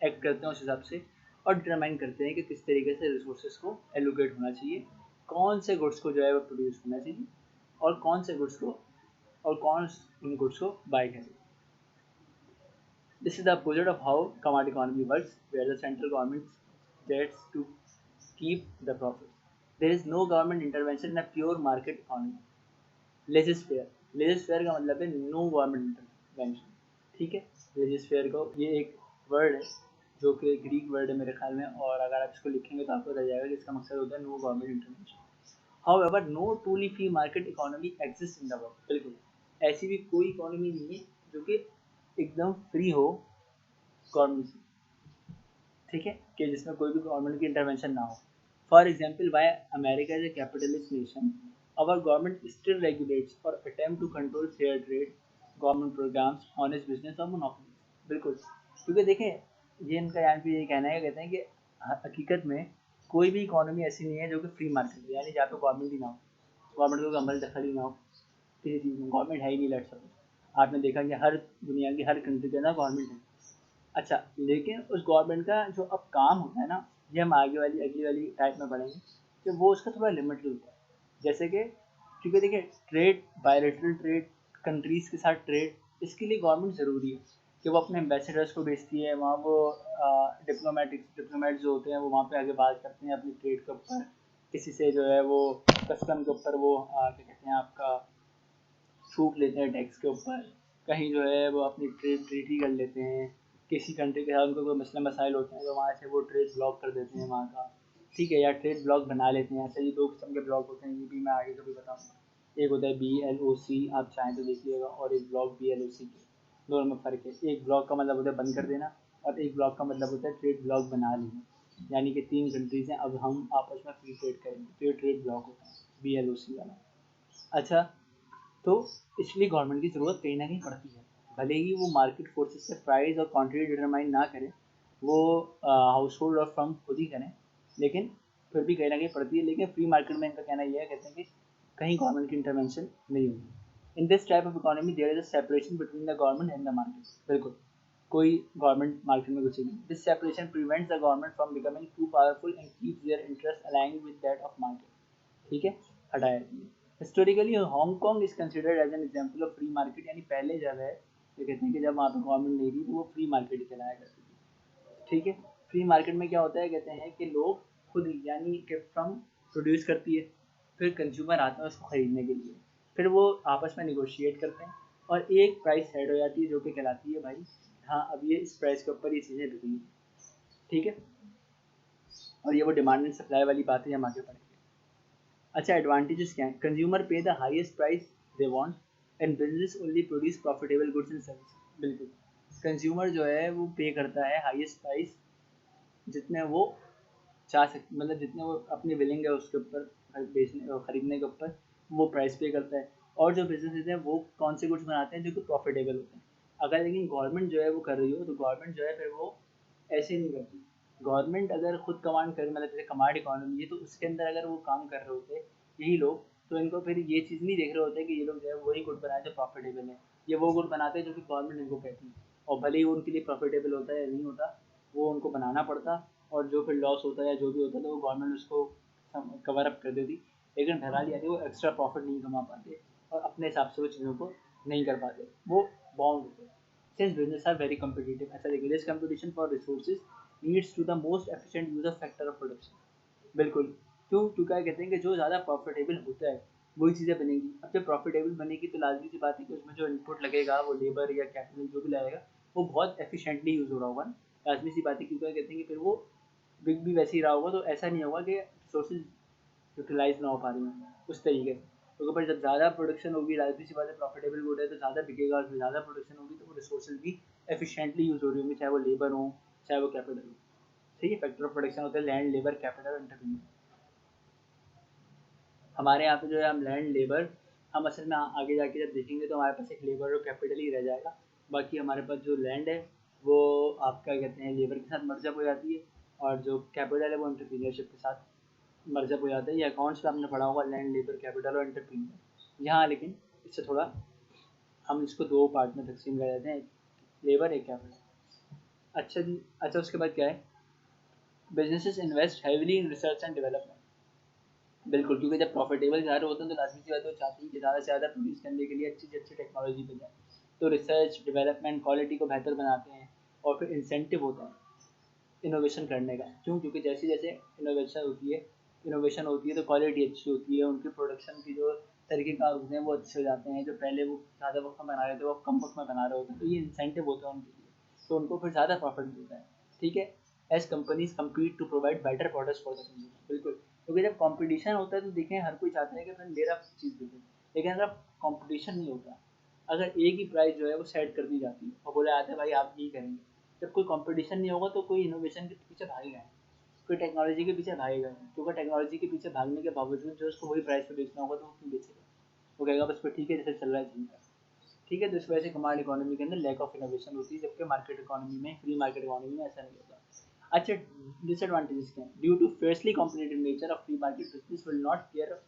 एक्ट करते हैं उस हिसाब से और डिटरमाइन करते हैं कि किस तरीके से रिसोर्सेज को एलोकेट होना चाहिए कौन से गुड्स को जो है वो प्रोड्यूस करना चाहिए और कौन से गुड्स को और कौन उन गुड्स को बाय करें। This is the opposite of how commodity economy works, where the central government gets to keep the profits. There is no government intervention in a pure market economy. Laissez-faire, laissez-faire का मतलब है no government intervention, ठीक है। laissez-faire को ये एक word है जो कि ग्रीक वर्ड है मेरे ख्याल में, और अगर आप इसको लिखेंगे तो आपको पता जाएगा कि इसका मकसद होता है no government intervention. However, no truly free market economy exists in the world. बिल्कुल ऐसी भी कोई इकोनॉमी नहीं है जो कि एकदम फ्री हो गवर्नमेंट से, ठीक है, कि जिसमें कोई भी गवर्नमेंट की इंटरवेंशन ना हो। For example, why America is a capitalist nation, our government still regulates और attempt to control fair trade, government programs, honest business और मोनोपोलीज। बिल्कुल, क्योंकि देखें ये इनका यहाँ पे ये कहना है, कहते हैं कि हकीकत में कोई भी इकोनॉमी ऐसी नहीं है जो कि फ्री मार्केट है, यानी जहाँ पे गवर्नमेंट ही ना हो, गवर्नमेंट को अमल दखल ही ना हो किसी चीज़ में, गवर्नमेंट है ही नहीं। लेट सपोज आपने देखा कि हर दुनिया की हर कंट्री के अंदर गवर्नमेंट है, अच्छा, लेकिन उस गवर्नमेंट का जो अब काम होता है ना, ये हम आगे वाली अगली वाली टाइप में पढ़ेंगे कि वो उसका थोड़ा लिमिटेड होता है। जैसे कि क्योंकि देखिए ट्रेड, बायलैटरल ट्रेड, कंट्रीज़ के साथ ट्रेड, इसके लिए गवर्नमेंट ज़रूरी है कि वो अपने एम्बेसडर्स को भेजती है वहाँ, वो डिप्लोमेट जो होते हैं वो वहाँ पे आगे बात करते हैं अपनी ट्रेड के ऊपर, किसी से जो है वो कस्टम के ऊपर वो क्या कहते हैं आपका छूट लेते हैं टैक्स के ऊपर, कहीं जो है वो अपनी ट्रेड ट्रीटी कर लेते हैं, किसी कंट्री के साथ उनको कोई मसले मसाइल होते हैं तो वहाँ से वो ट्रेड ब्लॉक कर देते हैं वहाँ का, ठीक है, या ट्रेड ब्लॉक बना लेते हैं। ऐसे ही दो किस्म के ब्लॉक होते हैं, ये भी मैं आगे कभी बताऊँगा। एक होता है BLOC, आप चाहें तो देखिएगा, और एक ब्लॉक BLOC के, दोनों में फ़र्क है। एक ब्लॉक का मतलब होता है बंद कर देना, और एक ब्लॉक का मतलब होता है ट्रेड ब्लॉक बना लेना, यानी कि 3 कंट्रीज़ हैं, अब हम आपस में फ्री ट्रेड करेंगे, तो ये ट्रेड ब्लॉक होता है BLOC वाला। अच्छा, तो इसलिए गवर्नमेंट की ज़रूरत कहीं ना कहीं पड़ती है, भले ही वो मार्केट फोर्सेस से प्राइस और क्वांटिटी डिटरमाइन ना करें, वो हाउस होल्ड और फर्म खुद ही करें, लेकिन फिर भी कहीं ना कहीं पड़ती है। लेकिन फ्री मार्केट में इनका कहना यह है, कहते हैं कि कहीं गवर्नमेंट की इंटरवेंशन नहीं होगी। In this type of economy there is a separation between the government and the market. बिल्कुल, कोई गवर्नमेंट मार्केट में घुसेगी, this separation prevents the government from becoming too powerful and keeps their interest aligned with that of market, ठीक है, हटाया। Historically Hong Kong is considered as an example of free market, यानी पहले जब है ये कहते हैं कि जब वहाँ पर गवर्नमेंट नहीं थी तो वो फ्री मार्केट ही चलाया करती थी, ठीक है। फ्री मार्केट में क्या होता है, कहते हैं कि लोग खुद ही, यानी कि फ्रॉम प्रोड्यूस करती है, फिर कंज्यूमर आता है उसको ख़रीदने के लिए, फिर वो आपस में निगोशिएट करते हैं और एक प्राइस सेट हो जाती है जो कि कहलाती है भाई हाँ अब ये इस प्राइस के ऊपर ये चीज़ें बिकेंगी, ठीक है। और ये वो डिमांड एंड सप्लाई वाली बातें हम आगे पढ़ेंगे। अच्छा, एडवांटेजेस क्या हैं? कंज्यूमर पे the highest price they want and business only produce profitable goods and service. बिल्कुल, कंज्यूमर जो है वो पे करता है हाईएस्ट प्राइस जितने वो चाह सकते, मतलब जितने वो अपनी विलिंग है उसके ऊपर बेचने और ख़रीदने के ऊपर वो प्राइस पे करता है। और जो बिजनेस हैं वो कौन से गुड्स बनाते हैं जो कि प्रॉफिटेबल होते हैं। अगर लेकिन गवर्नमेंट जो है वो कर रही हो तो गवर्नमेंट जो है फिर वो ऐसे नहीं करती। गवर्नमेंट अगर खुद कमांड करे, मतलब जैसे कमांड इकोनॉमी है तो उसके अंदर अगर वो काम कर रहे होते यही लोग, तो इनको फिर ये चीज़ नहीं देख रहे होते कि ये लोग जो है वही गुड बनाए जो प्रॉफिटेबल है, ये वो गुड बनाते हैं जो कि गवर्नमेंट इनको कहती है, और भले ही वो उनके लिए प्रॉफिटेबल होता है या नहीं होता वो उनको बनाना पड़ता, और जो फिर लॉस होता है या जो भी होता है तो वो गवर्नमेंट उसको कवर अप कर देती। लेकिन बहरहाल यानी वो एक्स्ट्रा प्रॉफिट नहीं कमा पाते और अपने हिसाब से वो चीज़ों को नहीं कर पाते, वो बाउंड होते। Since business are very competitive, अच्छा देखिए, this competition for resources leads to the most efficient use of factor of production. बिल्कुल, क्यों? क्योंकि कहते हैं कि जो ज़्यादा प्रॉफिटेबल होता है वही चीज़ें बनेंगी। अब जब प्रॉफिटेबल बनेगी तो लाजमी सी बात है कि उसमें जो इनपुट लगेगा वो लेबर या कैपिटल जो भी लगेगा वो बहुत एफिशिएंटली यूज़ हो रहा होगा, लाजमी सी बात है, क्योंकि कहते हैं कि फिर वो बिग भी वैसे ही रहा होगा, तो ऐसा नहीं होगा कि रिसोर्सेज यूटिलाइज ना हो पा रही हैं उस तरीके से। तो पर जब ज़्यादा प्रोडक्शन होगी, लाजमी सी बात है प्रॉफिटेबल गुड है तो ज़्यादा बिकेगा, और ज़्यादा प्रोडक्शन होगी तो वो रिसोर्सेज भी एफिशिएंटली यूज़ हो रही होंगी, चाहे वो लेबर हो चाहे वो कैपिटल हो, ठीक है। फैक्टर ऑफ प्रोडक्शन होता है लैंड, लेबर, कैपिटल और एंटरप्रेन्योर। हमारे यहाँ पे जो है हम लैंड, लेबर, हम असल में आगे जाके जब देखेंगे तो हमारे पास एक लेबर और कैपिटल ही रह जाएगा। बाकी हमारे पास जो लैंड है वो आप क्या कहते हैं लेबर के साथ मर्जअप हो जाती है, और जो कैपिटल है वो एंटरप्रेन्योरशिप के साथ मर्जअप हो जाता है। ये अकाउंट्स में आपने पढ़ा होगा लैंड, लेबर, कैपिटल और एंटरप्रेन्योर। यहाँ लेकिन इससे थोड़ा हम इसको दो पार्ट में तकसीम कर देते हैं, एक लेबर एक कैपिटल। अच्छा जी, अच्छा उसके बाद क्या है, businesses invest heavily in research and development. बिल्कुल, क्योंकि जब प्रॉफिटेबल जा रहे होते हैं तो लाज़मी सी बात है वो चाहते हैं कि ज़्यादा से ज़्यादा प्रोड्यूस करने के लिए अच्छी से अच्छी टेक्नोलॉजी पे जाएँ। तो रिसर्च, डेवलपमेंट, क्वालिटी को बेहतर बनाते हैं और फिर इंसेंटिव होता है इनोवेशन करने का। क्यों? क्योंकि जैसे-जैसे इनोवेशन होती है तो क्वालिटी अच्छी होती है, उनके प्रोडक्शन की जो तरीक़ेकार होते हैं वो अच्छे हो जाते हैं, जो पहले वो ज़्यादा वक़्त में बना रहे थे वो कम वक़्त में बना रहे होते हैं, तो ये इंसेंटिव होता है उनके लिए, तो उनको फिर ज़्यादा प्रॉफिट मिलता है, ठीक है? As companies compete to provide better products for the consumer, बिल्कुल, क्योंकि जब कॉम्पिटिशन होता है तो देखें हर कोई चाहता है कि भाई मेरा चीज़ बिके, लेकिन अगर कॉम्पिटिशन नहीं होता, अगर एक ही प्राइस जो है वो सेट कर दी जाती है और बोला जाता है भाई आप यही करेंगे, जब कोई कॉम्पिटिशन नहीं होगा तो कोई इनोवेशन के पीछे भागेगा नहीं, कोई टेक्नोलॉजी के पीछे भागेगा नहीं, क्योंकि टेक्नोलॉजी के पीछे भागने के बावजूद जो उसको वही प्राइस पे बेचना होगा तो वो क्यों बेचेगा? वो कहेगा बस फिर ठीक है जैसे चल रहा है चल रहा है, ठीक है? तो इस वजह से कमांड इकोनॉमी के अंदर लैक ऑफ इनोवेशन होती है, जबकि मार्केट इकोनॉमी में, फ्री मार्केट इकोनॉमी में ऐसा नहीं होता। अच्छा, डिसएडवांटेजेस क्या हैं? Due to fiercely competitive nature of free market business will not care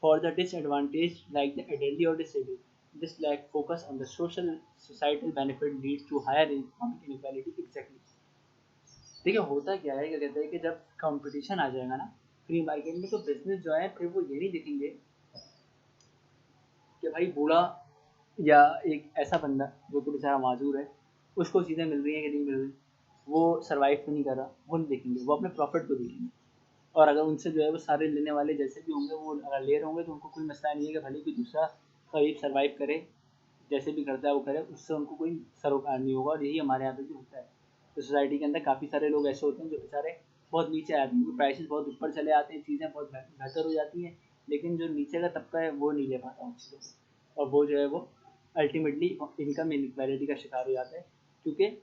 for the disadvantaged like the elderly or disabled. This lack focus on the societal benefit leads to higher economic inequality. Exactly. देखिए होता क्या है, क्या कहते हैं कि जब competition आ जाएगा ना फ्री मार्केट में तो बिजनेस जो है फिर वो ये नहीं देखेंगे कि भाई बूढ़ा या एक ऐसा बंदा जो कि बेचारा माजूर है उसको चीज़ें मिल रही हैं कि नहीं मिल रही, वो सर्वाइव तो नहीं कर रहा, वो नहीं देखेंगे, वो अपने प्रॉफिट को देखेंगे। और अगर उनसे जो है वो सारे लेने वाले जैसे भी होंगे वो अगर ले रहे होंगे तो उनको कोई मसला नहीं है कि भले कोई दूसरा करीब सर्वाइव करे, जैसे भी करता है वो करे, उससे उनको कोई सरोकार नहीं होगा, और यही हमारे यहाँ पे भी होता है। तो सोसाइटी के अंदर काफ़ी सारे लोग ऐसे होते हैं जो बेचारे बहुत नीचे आते हैं, उनके प्राइसेस बहुत ऊपर चले आते हैं, चीज़ें बहुत बेहतर हो जाती हैं, लेकिन जो नीचे का तबका है वो नहीं ले पाता उन चीज़ों को, और वो जो है वो अल्टीमेटली इनकम इनक्वालिटी का शिकार हो जाता है, क्योंकि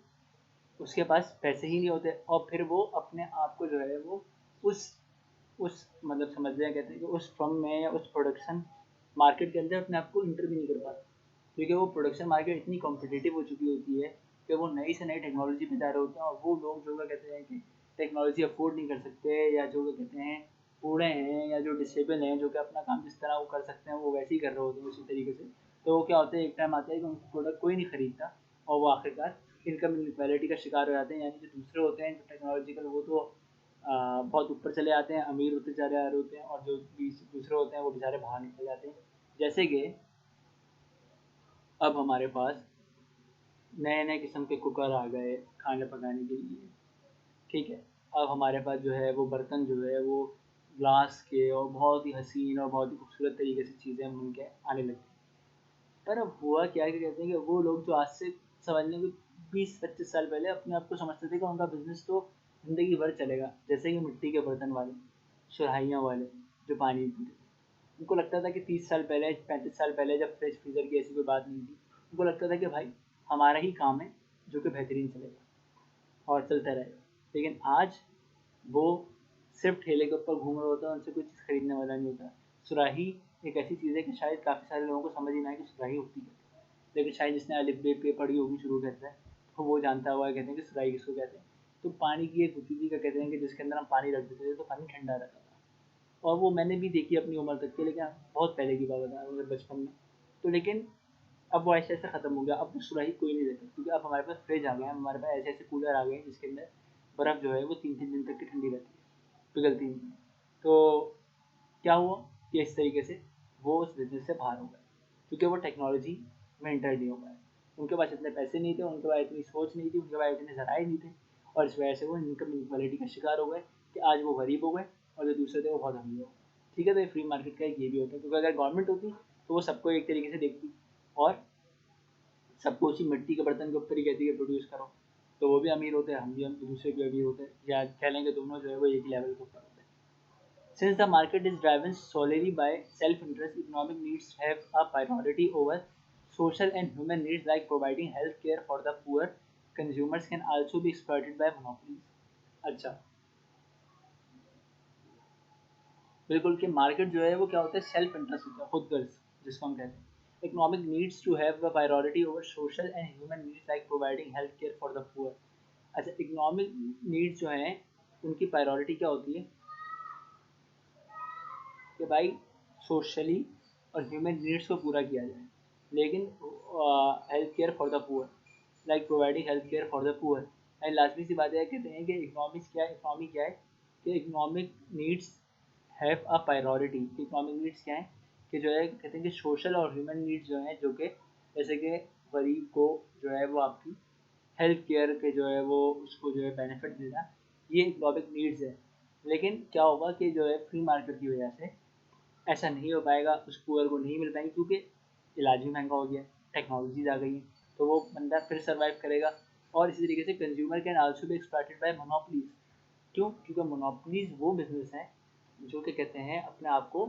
उसके पास पैसे ही नहीं होते, और फिर वो अपने आप को जो है वो उस मतलब समझ लें, कहते हैं कि उस फर्म में या उस प्रोडक्शन मार्केट के अंदर अपने आप को इंटर भी नहीं कर पाता, क्योंकि वो प्रोडक्शन मार्केट इतनी कॉम्पिटिटिव हो चुकी होती है कि वो नई से नई टेक्नोलॉजी पे जा रहे होते हैं, और वो लोग जो कहते हैं कि टेक्नोलॉजी अफोर्ड नहीं कर सकते, या जो कहते हैं बूढ़े हैं या जो डिसेबल हैं जो कि अपना काम जिस तरह वो कर सकते हैं वो वैसे ही कर रहे होते हैं उसी तरीके से, तो वो क्या होता है एक टाइम आता है कि उनका प्रोडक्ट कोई नहीं खरीदता और वो आखिरकार इनकम इनक्वालिटी का शिकार हो जाते हैं, यानी जो दूसरे होते हैं जो टेक्नोलॉजिकल वो तो बहुत ऊपर चले जाते हैं, अमीर होते चले आ रहे होते हैं, और जो दूसरे होते हैं वो बेचारे बाहर निकल जाते हैं। जैसे कि अब हमारे पास नए नए किस्म के कुकर आ गए खाना पकाने के लिए, ठीक है? अब हमारे पास जो है वो बर्तन जो है वो ग्लास के और बहुत ही हसीन और बहुत ही खूबसूरत तरीके से चीज़ें बन के आने लगती हैं। पर अब हुआ क्या है कि कहते हैं कि वो लोग जो आज से समझ लें कि 20-25 साल पहले अपने आप को समझते थे कि उनका बिजनेस तो ज़िंदगी भर चलेगा, जैसे कि मिट्टी के बर्तन वाले, सुराहियाँ वाले जो पानी पीते थे, उनको लगता था कि 30 साल पहले 35 साल पहले जब फ्रिज फ्रीज़र की ऐसी कोई बात नहीं थी, उनको लगता था कि भाई हमारा ही काम है जो कि बेहतरीन चलेगा और चलता रहेगा, लेकिन आज वो सिर्फ ठेले के ऊपर घूम रहे होते हैं, उनसे कोई चीज़ खरीदने वाला नहीं होता। सुराही एक ऐसी चीज़ है कि शायद काफ़ी सारे लोगों को समझ ही ना आए कि सुराही होती है, लेकिन शायद जिसने अलिफ बे पे पढ़ी होगी शुरू करता है तो वो जानता हुआ कहते हैं कि सुराही किसको कहते हैं। तो पानी की एक होती थी का कहते हैं कि जिसके अंदर हम पानी रख देते थे तो पानी ठंडा रहता था, और वो मैंने भी देखी अपनी उम्र तक के, लेकिन बहुत पहले की बात बता रहा हूँ मतलब बचपन में। तो लेकिन अब वो ऐसे-ऐसे ख़त्म हो गया, अब वो सुराही कोई नहीं देता, क्योंकि अब हमारे पास फ्रिज आ गए हैं, हमारे पास ऐसे-ऐसे कूलर आ गए हैं जिसके अंदर बर्फ़ जो है वो 3-3 दिन तक की ठंडी रहती है, पिघलती नहीं है। तो क्या हुआ कि इस तरीके से वो उस बिज़नेस से बाहर हो गए, क्योंकि वो टेक्नोलॉजी में एंटर नहीं हो पाए। उनके पास इतने पैसे नहीं थे, उनके पास इतनी सोच नहीं थी, उनके पास इतने ज़राए नहीं थे, और इस वजह से वो इनकम इनक्वालिटी का शिकार हो गए कि आज वो गरीब हो गए और जो दूसरे थे वो बहुत अमीर हो गए। ठीक है, तो ये फ्री मार्केट का एक ये भी होता है, क्योंकि अगर गवर्नमेंट होती तो वो सबको एक तरीके से देखती और सबको उसी मिट्टी के बर्तन के ऊपर ही कहती है प्रोड्यूस करो, तो वो भी अमीर होते हैं, हम भी, हम दूसरे भी अमीर होते हैं, या कह लेंगे दोनों जो है वो एक लेवल के ऊपर होते हैं। Since the market is driven solely by self-interest, economic needs have a priority over social and human needs like providing health care for the poor. Consumers can also be exploited by monopolies. अच्छा, बिल्कुल कि market जो है वो क्या होता है, self interest होता है, खुद गर्ज जिसको हम कहते हैं। Economic needs to have a priority over social and human needs like providing health care for the poor. अच्छा, इकोनॉमिक नीड्स जो हैं उनकी प्रायोरिटी क्या होती है कि भाई सोशली और ह्यूमन नीड्स को पूरा किया जाए, लेकिन health care for the poor, like providing health care for the poor. And लाजमी सी बात है, कहते हैं कि इकोनॉमी क्या है कि economic needs have a priority. Economic needs क्या है कि जो है कहते हैं कि सोशल और ह्यूमन नीड्स जो हैं, जो कि जैसे कि गरीब को जो है वो आपकी हेल्थ केयर के जो है वो उसको जो है बेनिफिट मिलना, ये इकोनॉमिक नीड्स है। लेकिन क्या होगा कि जो है फ्री मार्केट की वजह से ऐसा नहीं हो पाएगा, उस पुअर को नहीं मिल पाएंगे, क्योंकि इलाज भी महंगा हो गया, टेक्नोलॉजीज आ गई है, तो वो बंदा फिर सर्वाइव करेगा। और इसी तरीके से consumer can also be exploited bye monopolies. क्यों? क्योंकि मोनोपोलीज वो बिजनेस हैं जो कि कहते हैं अपने आप को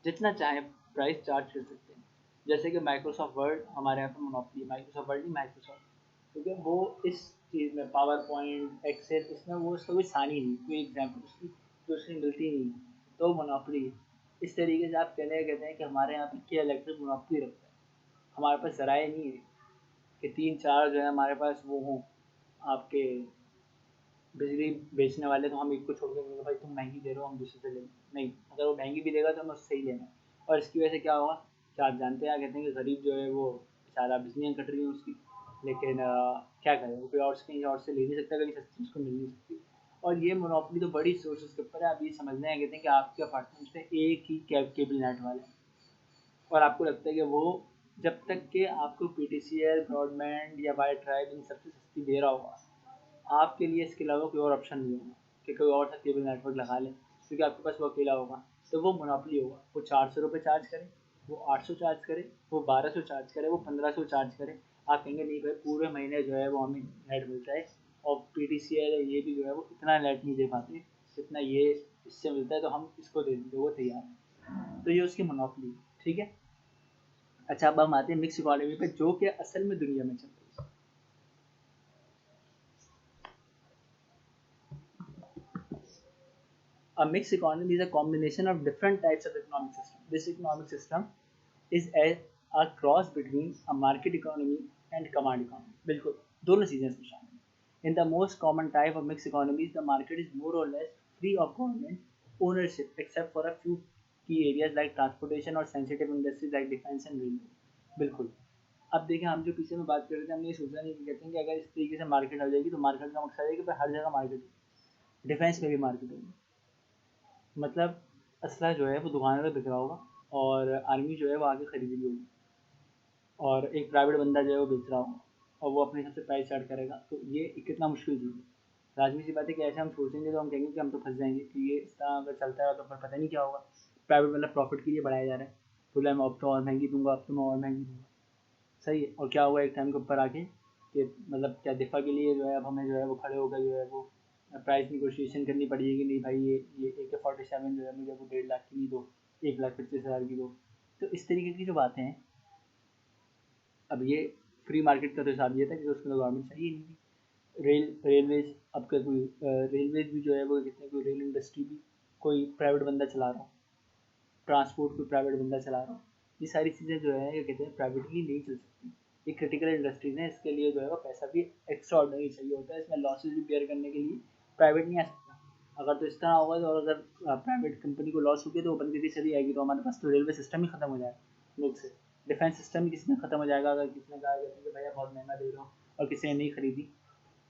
जितना चाहे प्राइस चार्ज कर सकते हैं। जैसे कि माइक्रोसॉफ्ट वर्ड हमारे यहाँ पे मोनोपोली, माइक्रोसॉफ्ट वर्ड नहीं, माइक्रोसॉफ्ट, क्योंकि वो इस चीज़ में पावर पॉइंट एक्सेल इसमें वो उसका कोई सानी नहीं, कोई एग्जाम्पल उसकी तो उसकी मिलती नहीं, तो मोनोपोली। इस तरीके से आप कहते हैं कि हमारे यहाँ पे क्या इलेक्ट्रिक मोनोपोली रखता है, हमारे पास जराए नहीं है कि 3-4 जो है हमारे पास वो हों आपके बिजली बेचने वाले, तो हम एक को छोड़ के बोलेंगे भाई तुम महंगी दे रहे हो हम दूसरे से लेंगे, नहीं, अगर वो महंगी भी देगा तो हमें उससे ही लेना है। और इसकी वजह से क्या होगा क्या आप जानते हैं, कहते हैं कि गरीब जो है वो बेचारा बिजलियाँ कट रही है उसकी, लेकिन क्या करें, वो कोई और से कहीं और से ले नहीं सकता, कहीं सस्ती उसको मिल नहीं सकती। और ये मोनोपोली तो बड़ी सोर्सेज के ऊपर है। आप ये समझना है, कहते हैं कि आपके अपार्टमेंट में एक ही केबल नेट वाला है, और आपको लगता है कि वो जब तक कि आपको पीटीसीएल, ब्रॉडबैंड या वाई ट्राइब इन सबसे सस्ती दे रहा होगा, आपके लिए इसके अलावा कोई और ऑप्शन नहीं होगा कि कोई और सा केबल नेटवर्क लगा लें, क्योंकि आपके पास वो अकेला होगा। तो वो मोनोपोली होगा, वो 400 रुपये चार्ज करे, वो 800 चार्ज करे, वो 1200 चार्ज करे, वो 1500 चार्ज करे, आप कहेंगे नहीं भाई पूरे महीने जो है वो हमें नेट मिलता है, और पीटीसीएल ये भी जो है वो इतना नेट नहीं दे पाते जितना ये इससे मिलता है, तो हम इसको दे देंगे, वो तैयार है। तो ये उसकी मोनोपोली, ठीक है। अच्छा, अब हम आते हैं मिक्स इकोनॉमी पे, जो कि असल में दुनिया में चल रही है। A mixed economy is a combination of different types of economic system. This economic system is a cross between a market economy and command economy. बिल्कुल दोनों चीजें इसमें शामिल हैं। In the most common type of mixed economies, the market is more or less free of government ownership, except for a few key areas like transportation or sensitive industries like defense and railway. बिल्कुल। अब देखिए, हम जो पीछे में बात कर रहे थे, हमने ये सोचा नहीं कि कहते हैं कि अगर इस तरीके से मार्केट आ जाएगी तो मार्केट का मकसद है कि हर जगह मार्केट हो, डिफेंस में भी मार्केट होगी, मतलब असला जो है वो दुकानों पे बिक रहा होगा और आर्मी जो है वो आगे खरीद रही होगी, और एक प्राइवेट बंदा जो है वो बेच रहा होगा और वो अपने हिसाब से प्राइस चार्ट करेगा। तो ये कितना मुश्किल चीज़ है। लाजमी सी बात है कि ऐसे हम सोचेंगे तो हम कहेंगे कि हम तो फंस जाएंगे कि ये इस तरह अगर चलता है तो फिर पता नहीं क्या होगा। प्राइवेट मतलब प्रॉफिट के लिए बढ़ाया जा रहा है, बोला मैं अब तो और महंगी दूंगा, अब तो मैं और महंगी दूंगा, सही है। और क्या हुआ एक टाइम के ऊपर आके कि मतलब क्या दिफा के लिए जो है अब हमें जो है वो खड़े होकर जो है वो प्राइस निगोशिएशन करनी पड़ी है कि नहीं भाई ये AK-47 जो है मुझे वो 1.5 लाख की नहीं दो, 1,25,000 की दो। तो इस तरीके की जो बातें हैं, अब ये फ्री मार्केट का तो हिसाब ये था कि उसमें तो गवर्नमेंट चाहिए नहीं थी। रेलवेज, अब का कोई रेलवेज भी जो है वो कहते हैं कोई रेल इंडस्ट्री भी कोई प्राइवेट बंदा चला रहा हो, ट्रांसपोर्ट कोई प्राइवेट बंदा चला रहा हो, ये सारी चीज़ें जो है ये कहते हैं प्राइवेटली नहीं चल सकती। ये क्रिटिकल इंडस्ट्रीज हैं, इसके लिए जो है वो पैसा भी एक्स्ट्रा ऑर्डनरी चाहिए होता है, इसमें लॉसेज भी बेयर करने के लिए प्राइवेट नहीं आ सकता। अगर तो इस तरह होगा तो, और अगर प्राइवेट कंपनी को लॉस हो गया तो वो बंद करके चली आएगी, तो हमारे पास तो रेलवे सिस्टम ही खत्म हो जाएगा लोग से, डिफेंस सिस्टम ही किसी में खत्म हो जाएगा। अगर किसी ने कहा कि भैया बहुत महंगा दे रहा हूँ और किसी ने नहीं खरीदी,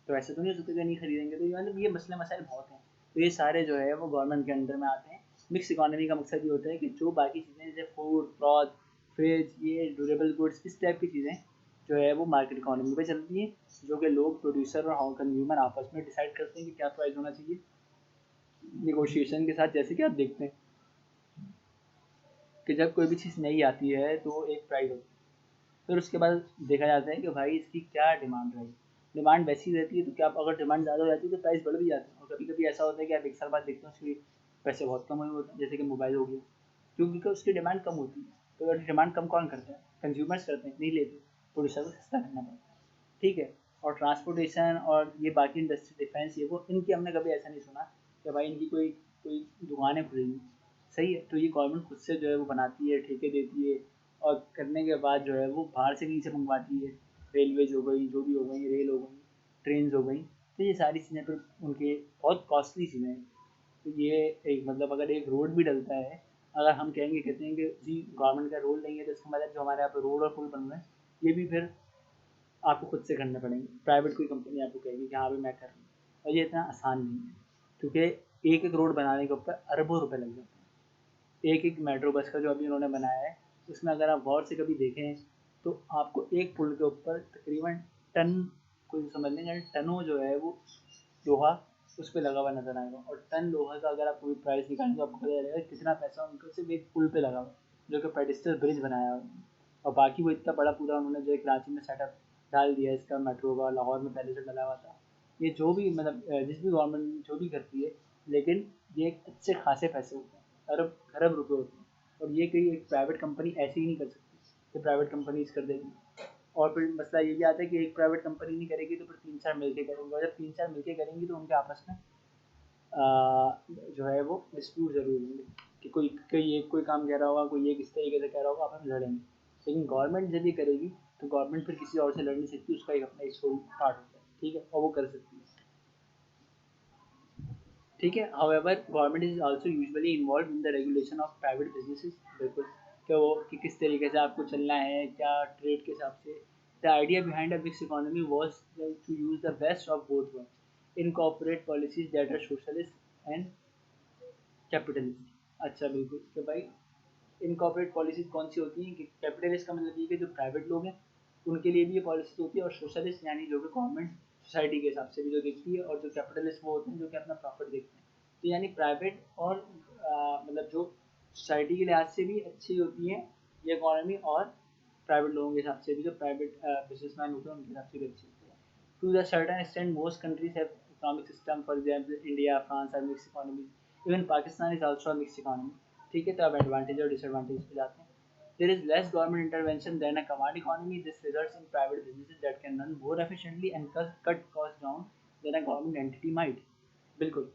तो ऐसे तो नहीं हो सकता कि नहीं खरीदेंगे। तो ये मतलब ये मसले मसाइल बहुत हैं, तो ये सारे जो है वो गवर्नमेंट के अंडर में आते हैं। मिक्स इकोनॉमी का मकसद ये होता है कि जो बाकी चीज़ें जैसे फूड, क्लॉथ, फ्रिज, ये ड्यूरेबल गुड्स, इस टाइप की चीज़ें जो है वो मार्केट इकोनॉमी पे चलती हैं, जो कि लोग प्रोड्यूसर और कंज्यूमर आपस में डिसाइड करते हैं कि क्या प्राइस होना चाहिए, निगोशिएशन के साथ। जैसे कि आप देखते हैं कि जब कोई भी चीज़ नई आती है तो एक प्राइस होती है, फिर उसके बाद देखा जाता है कि भाई इसकी क्या डिमांड रहेगी। डिमांड वैसी रहती है तो क्या, अगर डिमांड ज़्यादा हो जाती है तो प्राइस बढ़ भी जाता है, और कभी कभी ऐसा होता है कि आप एक साल बाद देखते हैं उसकी पैसे बहुत कम हुए होते हैं, जैसे कि मोबाइल हो गया, क्योंकि उसकी डिमांड कम होती है। तो अगर डिमांड कम कौन करता है? कंज्यूमर्स करते हैं, नहीं लेते, प्रोड्यूसर को सस्ता करना पड़ता है, ठीक है। और ट्रांसपोर्टेशन और ये बाकी इंडस्ट्री, डिफेंस, ये वो, इनकी हमने कभी ऐसा नहीं सुना कि भाई इनकी कोई कोई दुकानें खुलेंगी, सही है। तो ये गवर्नमेंट खुद से जो है वो बनाती है, ठेके देती है, और करने के बाद जो है वो बाहर से कहीं से मंगवाती है, रेलवेज हो गई, जो भी हो गई, रेल हो गई, ट्रेन हो गई, तो ये सारी चीज़ें फिर उनके बहुत कॉस्टली चीज़ें हैं। तो ये एक मतलब अगर एक रोड भी डलता है, अगर हम कहेंगे कहते हैं कि जी गवर्नमेंट का रोड नहीं है, तो इसका मतलब जो हमारे यहाँ पे रोड और पुल बन रहे हैं ये भी फिर आपको खुद से करने पड़ेंगे, प्राइवेट कोई कंपनी आपको कहेगी कि हाँ भाई मैं कर रही हूँ। और ये इतना आसान नहीं है, क्योंकि एक एक रोड बनाने के ऊपर अरबों रुपए लग जाते हैं। एक एक मेट्रो बस का जो अभी उन्होंने बनाया है, उसमें अगर आप गौर से कभी देखें तो आपको एक पुल के ऊपर तकरीबन टन, कोई समझ लेंगे टनों जो है वो लोहा उस पर लगा हुआ नजर आएगा। और टन लोहा का अगर आप कोई प्राइस निकालेंगे तो आपको पता चलेगा कितना पैसा उनको सिर्फ एक पुल पे लगा हुआ, जो कि पेडिस्टल ब्रिज बनाया हुआ। और बाकी वो इतना बड़ा पूरा उन्होंने जो है कराची में सेटअप डाल दिया इसका मेट्रो का, लाहौर में पहले से डला हुआ था। ये जो भी मतलब जिस भी गवर्नमेंट जो भी करती है, लेकिन ये एक अच्छे खासे पैसे होते हैं, अरब खरब रुपए होते हैं। और ये कोई एक प्राइवेट कंपनी ऐसे ही नहीं कर सकती, ये प्राइवेट कंपनीज कर देगी। और फिर मसला ये भी आता है कि एक प्राइवेट कंपनी नहीं करेगी तो फिर तीन चार मिलके करेंगे, और जब तीन चार मिलके करेंगी तो उनके आपस में जो है वो डिस्प्यूट जरूर होंगे कि कोई एक कोई काम कह रहा होगा, कोई एक इस तरीके से कह रहा होगा, आपस में लड़ेंगे। लेकिन गवर्नमेंट जब ये करेगी तो गवर्नमेंट फिर किसी और से लड़ नहीं सकती, उसका एक अपना एक सोल पार्ट होता है, ठीक है, और वो कर सकती है, ठीक है। However government is also usually involve in the regulation of private businesses. बिल्कुल, कि वो कि किस तरीके से आपको चलना है, क्या ट्रेड के हिसाब से। The idea behind a mix economy was to use the best of both worlds, incorporate policies that are socialist and capitalist. अच्छा बिल्कुल, कि भाई इनकॉर्पोरेट पॉलिसीज कौन सी होती हैं, कि कैपिटलिस्ट का मतलब ये कि जो प्राइवेट लोग हैं उनके लिए भी ये पॉलिसीज होती है, और सोशलिस्ट यानी जो कि गवर्नमेंट सोसाइटी के हिसाब से भी जो देखती है, और जो कैपिटलिस्ट वो होते हैं जो कि अपना प्रॉफिट देखते हैं। तो यानी प्राइवेट और मतलब जो सोसाइटी के लिहाज से भी अच्छी होती है ये इकोनॉमी, और प्राइवेट लोगों के हिसाब से भी जो प्राइवेट बिजनेसमैन होते हैं उनके हिसाब से भी अच्छी होती है। To the certain extent most countries have economic system, for example India France are mix economy, even Pakistan is also mix economy, ठीक है। तो अब एडवांटेज और डिसएडवांटेज पे जाते हैं। There is less government intervention than a command economy. This results in private businesses that can run more efficiently and cut costs down than a government entity might. बिल्कुल,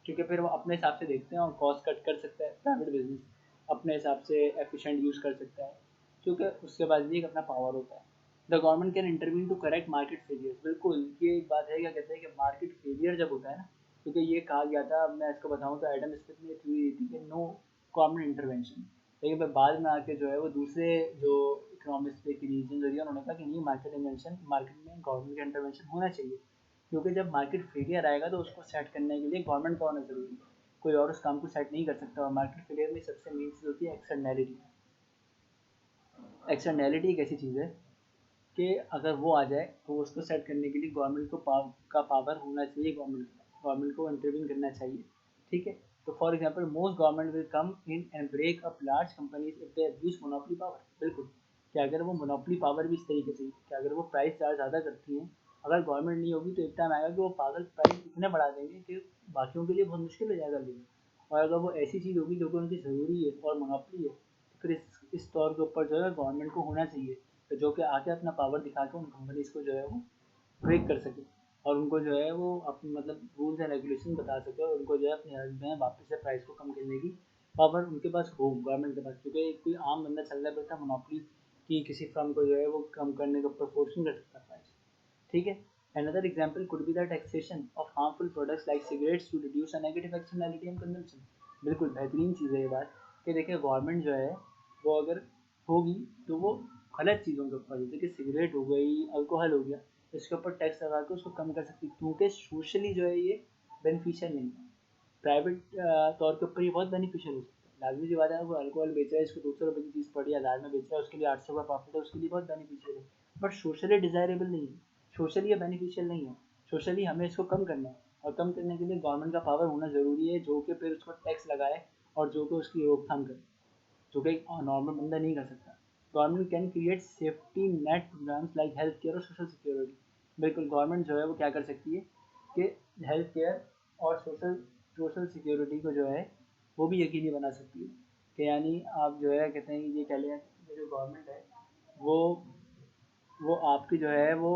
क्योंकि फिर वो अपने हिसाब से देखते हैं और कॉस्ट कट कर सकता है प्राइवेट बिजनेस, अपने हिसाब से एफिशिएंट यूज़ कर सकता है, क्योंकि उसके पास भी एक अपना पावर होता है। The government can intervene to correct market failures. बिल्कुल, ये एक बात है, क्या कहते हैं कि मार्केट फेलियर जब होता है ना, क्योंकि ये कहा गया था, मैं इसको बताऊँ तो एडम स्मिथ ने थ्योरी दी थी कि नो गवर्नमेंट इंटरवेंशन। लेकिन फिर बाद में आके जो है वो दूसरे जो इकोनॉमिस्ट थे, रीजन जो उन्होंने कहा कि नहीं, मार्केट इंटरवेंशन, मार्केट में गवर्नमेंट का इंटरवेंशन होना चाहिए, क्योंकि जब मार्केट फेलियर आएगा तो उसको सेट करने के लिए गवर्नमेंट का होना जरूरी है, कोई और उस काम को सेट नहीं कर सकता। और मार्केट फेलियर में सबसे मेन चीज़ होती है एक्सटर्नैलिटी। एक्सटर्नैलिटी एक ऐसी चीज़ है कि अगर वो आ जाए तो उसको सेट करने के लिए गवर्नमेंट को पावर होना चाहिए, गवर्नमेंट को इंटरवीन करना चाहिए, ठीक है। तो for example most government will come in and break up large companies if they abuse monopoly power. बिल्कुल, कि अगर वो मोनोपोली पावर भी इस तरीके से, कि अगर वो प्राइस चार्ज ज़्यादा करती हैं, अगर गवर्नमेंट नहीं होगी तो एक टाइम आएगा कि वो पागल प्राइस इतने बढ़ा देंगे कि बाकियों के लिए बहुत मुश्किल हो जाएगा लेना। और अगर वो ऐसी चीज़ होगी जो कि उनकी ज़रूरी है और मोनोपोली है, तो फिर इस तौर के ऊपर जो है गवर्नमेंट को होना चाहिए, तो जो कि आके अपना पावर दिखा के उन कंपनीज को जो है वो ब्रेक कर सके, और उनको जो है वो अपने मतलब रूल्स एंड रेगुलेशन बता सके, और उनको जो है अपने हेल्थ में वापस से प्राइस को कम करने की पावर उनके पास हो, गवर्नमेंट के पास। क्योंकि कोई आम बंदा चल रहा है मोनोपोली की किसी फर्म को जो है वो कम करने के ऊपर फोर्स नहीं कर सकता प्राइस, ठीक है। Another example could be the taxation of harmful products like cigarettes to reduce a negative externality and consumption. बिल्कुल बेहतरीन चीज़ है ये बात, कि देखिए गवर्नमेंट जो है वो अगर होगी तो वो गलत चीज़ों के ऊपर, जैसे कि सिगरेट हो गई, अल्कोहल हो गया, इसके ऊपर टैक्स लगा के उसको कम कर सकती है, क्योंकि सोशली जो है ये बेनिफिशियल नहीं है। प्राइवेट तौर के ऊपर ये बहुत बेनिफिशियल हो सकता है, लाजमी सी बात है, वो अल्कोहल बेच रहा है, इसको 200 रुपये की चीज़ पड़ी 1000 में बेच रहा है, उसके लिए 800 का प्रॉफिट है, उसके लिए बहुत बेनिफिशियल है। बट सोशली डिज़ायरेबल नहीं है, सोशली ये बेनिफिशियल नहीं है। सोशली हमें इसको कम करना है, और कम करने के लिए गवर्नमेंट का पावर होना ज़रूरी है, जो कि फिर उसको टैक्स लगाए और जो कि उसकी रोकथाम करे, जो कि नॉर्मल बंदा नहीं कर सकता। Government can create safety net programs like health care और सोशल सिक्योरिटी। बिल्कुल, गवर्नमेंट जो है वो क्या कर सकती है कि हेल्थ केयर और सोशल सोशल सिक्योरिटी को जो है वो भी यकीनी बना सकती है, कि यानी आप जो है कहते हैं कि ये कह लें कि जो गवर्नमेंट है वो वो आपकी जो है वो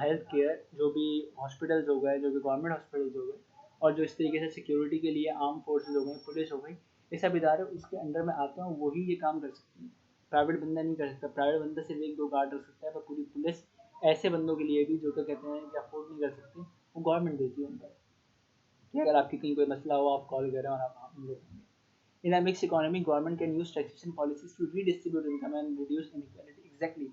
हेल्थ केयर, जो भी हॉस्पिटल्स हो गए, जो भी गवर्नमेंट हॉस्पिटल्स हो गए, और जो इस तरीके से सिक्योरिटी के लिए आर्म फोर्सेज हो गए, पुलिस हो गई, ये सब इदारे उसके अंडर में आते हैं, वही ये काम कर सकते हैं। प्राइवेट बंदा नहीं कर सकता, प्राइवेट बंदा सिर्फ एक दो गार्ड रख सकता है, पर पूरी पुलिस ऐसे बंदों के लिए भी जो कि कहते हैं कि अफोर्ड नहीं कर सकते, वो गवर्नमेंट देती है उन पर, कि अगर आपकी कहीं कोई मसला हो आप कॉल करें और आप हम लोग। In a mixed economy, government can use taxation policies to redistribute income and reduce inequality. Exactly.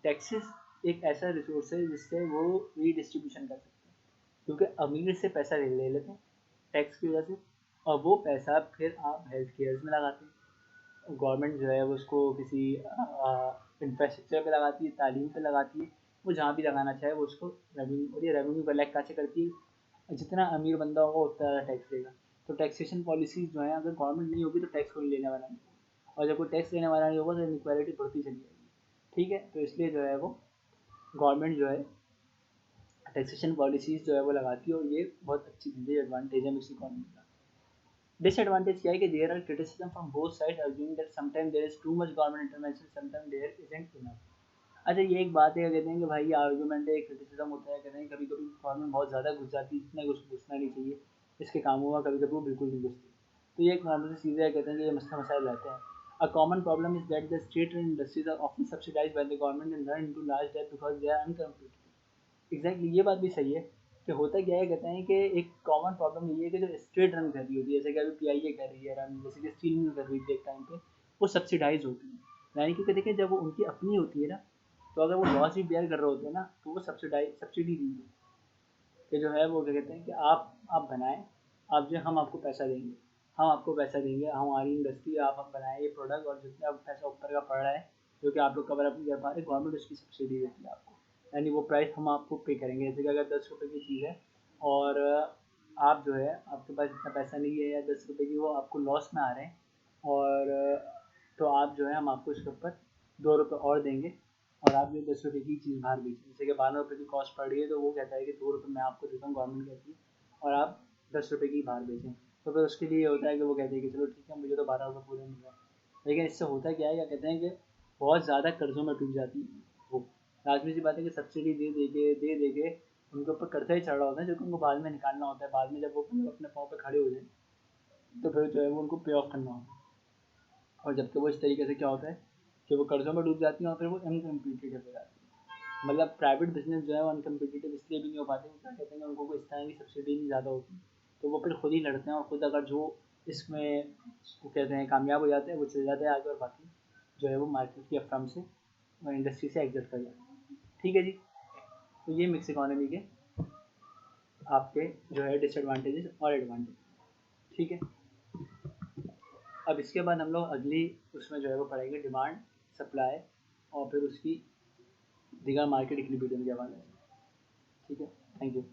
Taxes एक ऐसा रिसोर्स है जिससे वो रीडिस्ट्रीब्यूशन कर सकते हैं, क्योंकि अमीर से पैसा ले लेते हैं टैक्स की वजह से, और वो पैसा फिर आप हेल्थ केयर में लगाते हैं। गवर्नमेंट जो है वो उसको किसी इंफ्रास्ट्रक्चर पे लगाती है, तालीम पे लगाती है, वो जहाँ भी लगाना चाहे वो उसको रेवेन्यू, और ये रेवेन्यू कलेक्ट कैसे करती है, जितना अमीर बंदा होगा उतना ज़्यादा टैक्स देगा। तो टैक्सेशन पॉलिसीज जो है, अगर गवर्नमेंट नहीं होगी तो टैक्स कोई लेने वाला नहीं, और जब कोई टैक्स लेने वाला नहीं होगा तो इनक्वालिटी बढ़ती चली जाएगी। ठीक है, तो इसलिए जो है वो गवर्नमेंट जो है टैक्सेशन पॉलिसीज जो है वो लगाती है, और ये बहुत अच्छी चीज़ है, एडवांटेज है मिक्स इकोनॉमी का। डिसएडवांटेज क्या है कि there are criticism from both side arguing that sometime there is too much government intervention, sometime there isn't enough. अच्छा, ये एक बात है, कहते हैं कि भाई आर्गूमेंट है, क्रिटिसिज्म होता है, कहते हैं कभी कभी गवर्नमेंट बहुत ज़्यादा घुस जाती है, जितना घुसना नहीं चाहिए इसके कामों में, कभी कभी वो बिल्कुल नहीं घुसती। तो ये एक नॉर्मल सी चीज़ है, कहते हैं कि ये मसला मसाइल रहते हैं। A common problem is that the state-run industries are often subsidized by the government and run into large debt because they are uncompetitive. Exactly ये बात भी सही है कि होता क्या है, कहते हैं कि एक कॉमन प्रॉब्लम ये है कि जो स्टेट रन कर रही होती है, जैसे कि अभी पीआईए कर रही है रन, जैसे कि स्टील मिल कर रही थी एक टाइम पे, वो सब्सिडाइज होती है। यानी कि देखिए जब वो उनकी अपनी होती है ना, तो अगर वो लॉस भी बेयर कर रहे होते हैं ना, तो वो सब्सिडी दी है कि जो है वो क्या कहते हैं कि आप बनाएं, आप जो हम आपको पैसा देंगे, हम आपको पैसा देंगे, हमारी इंडस्ट्री आप हम बनाएं ये प्रोडक्ट, और जितना पैसा ऊपर का पड़ रहा है जो कि आप लोग कवर अप नहीं कर पा रहे, गवर्नमेंट उसकी सब्सिडी देती है आपको, यानी वो प्राइस हम आपको पे करेंगे। जैसे कि अगर 10 रुपये की चीज़ है और आप जो है आपके पास इतना पैसा नहीं है, या 10 रुपये की वो आपको लॉस में आ रहे हैं, और तो आप जो है हम आपको इसके ऊपर 2 रुपये और देंगे, और आप जो 10 रुपये की चीज़ बाहर बेचें, जैसे कि 12 रुपये की कॉस्ट पड़ रही है, तो वो कहता है कि 2 रुपये मैं आपको देता हूँ, गवर्नमेंट कहती है, और आप 10 रुपये की बाहर बेचें। तो फिर उसके लिए होता है कि वो कहते हैं कि चलो ठीक है, मुझे तो 12 रुपये पूरे मिल रहा है। लेकिन इससे होता क्या है, क्या कहते हैं कि बहुत ज़्यादा कर्ज़ों में डूब जाती है वो। लाजमी सी बात है कि सब्सिडी दे के उनके ऊपर कर्जा ही चढ़ रहा होता है, जो कि उनको बाद में निकालना होता है। बाद में जब वो अपने पाँव पे खड़े हो जाए तो फिर जो है वो उनको पे ऑफ करना होता है। और जबकि वो इस तरीके से क्या होता है कि वो कर्ज़ों में डूब जाती हैं, और फिर वो अनकम्पीटेटिव हो जाती है। मतलब प्राइवेट बिजनेस जो है वो अनकम्पीटेटिव इसलिए भी नहीं हो पाते, क्या कहते हैं कि उनको कोई इस तरह की सब्सिडी नहीं ज़्यादा होती, तो वो फिर खुद ही लड़ते हैं, और खुद अगर जो इसमें वो कहते हैं कामयाब हो जाते हैं, वो चले जाते हैं आगे, और बाकी जो है वो मार्केट की फर्म से और इंडस्ट्री से एग्जिट कर जाते हैं। ठीक है जी, तो ये मिक्स इकोनॉमी के आपके जो है डिसएडवांटेजेस और एडवांटेज। ठीक है, अब इसके बाद हम लोग अगली उसमें जो है वो पढ़ेंगे डिमांड, सप्लाई, और फिर उसकी दीगर मार्केट इक्विलिब्रियम के हवाले से। ठीक है, थैंक यू।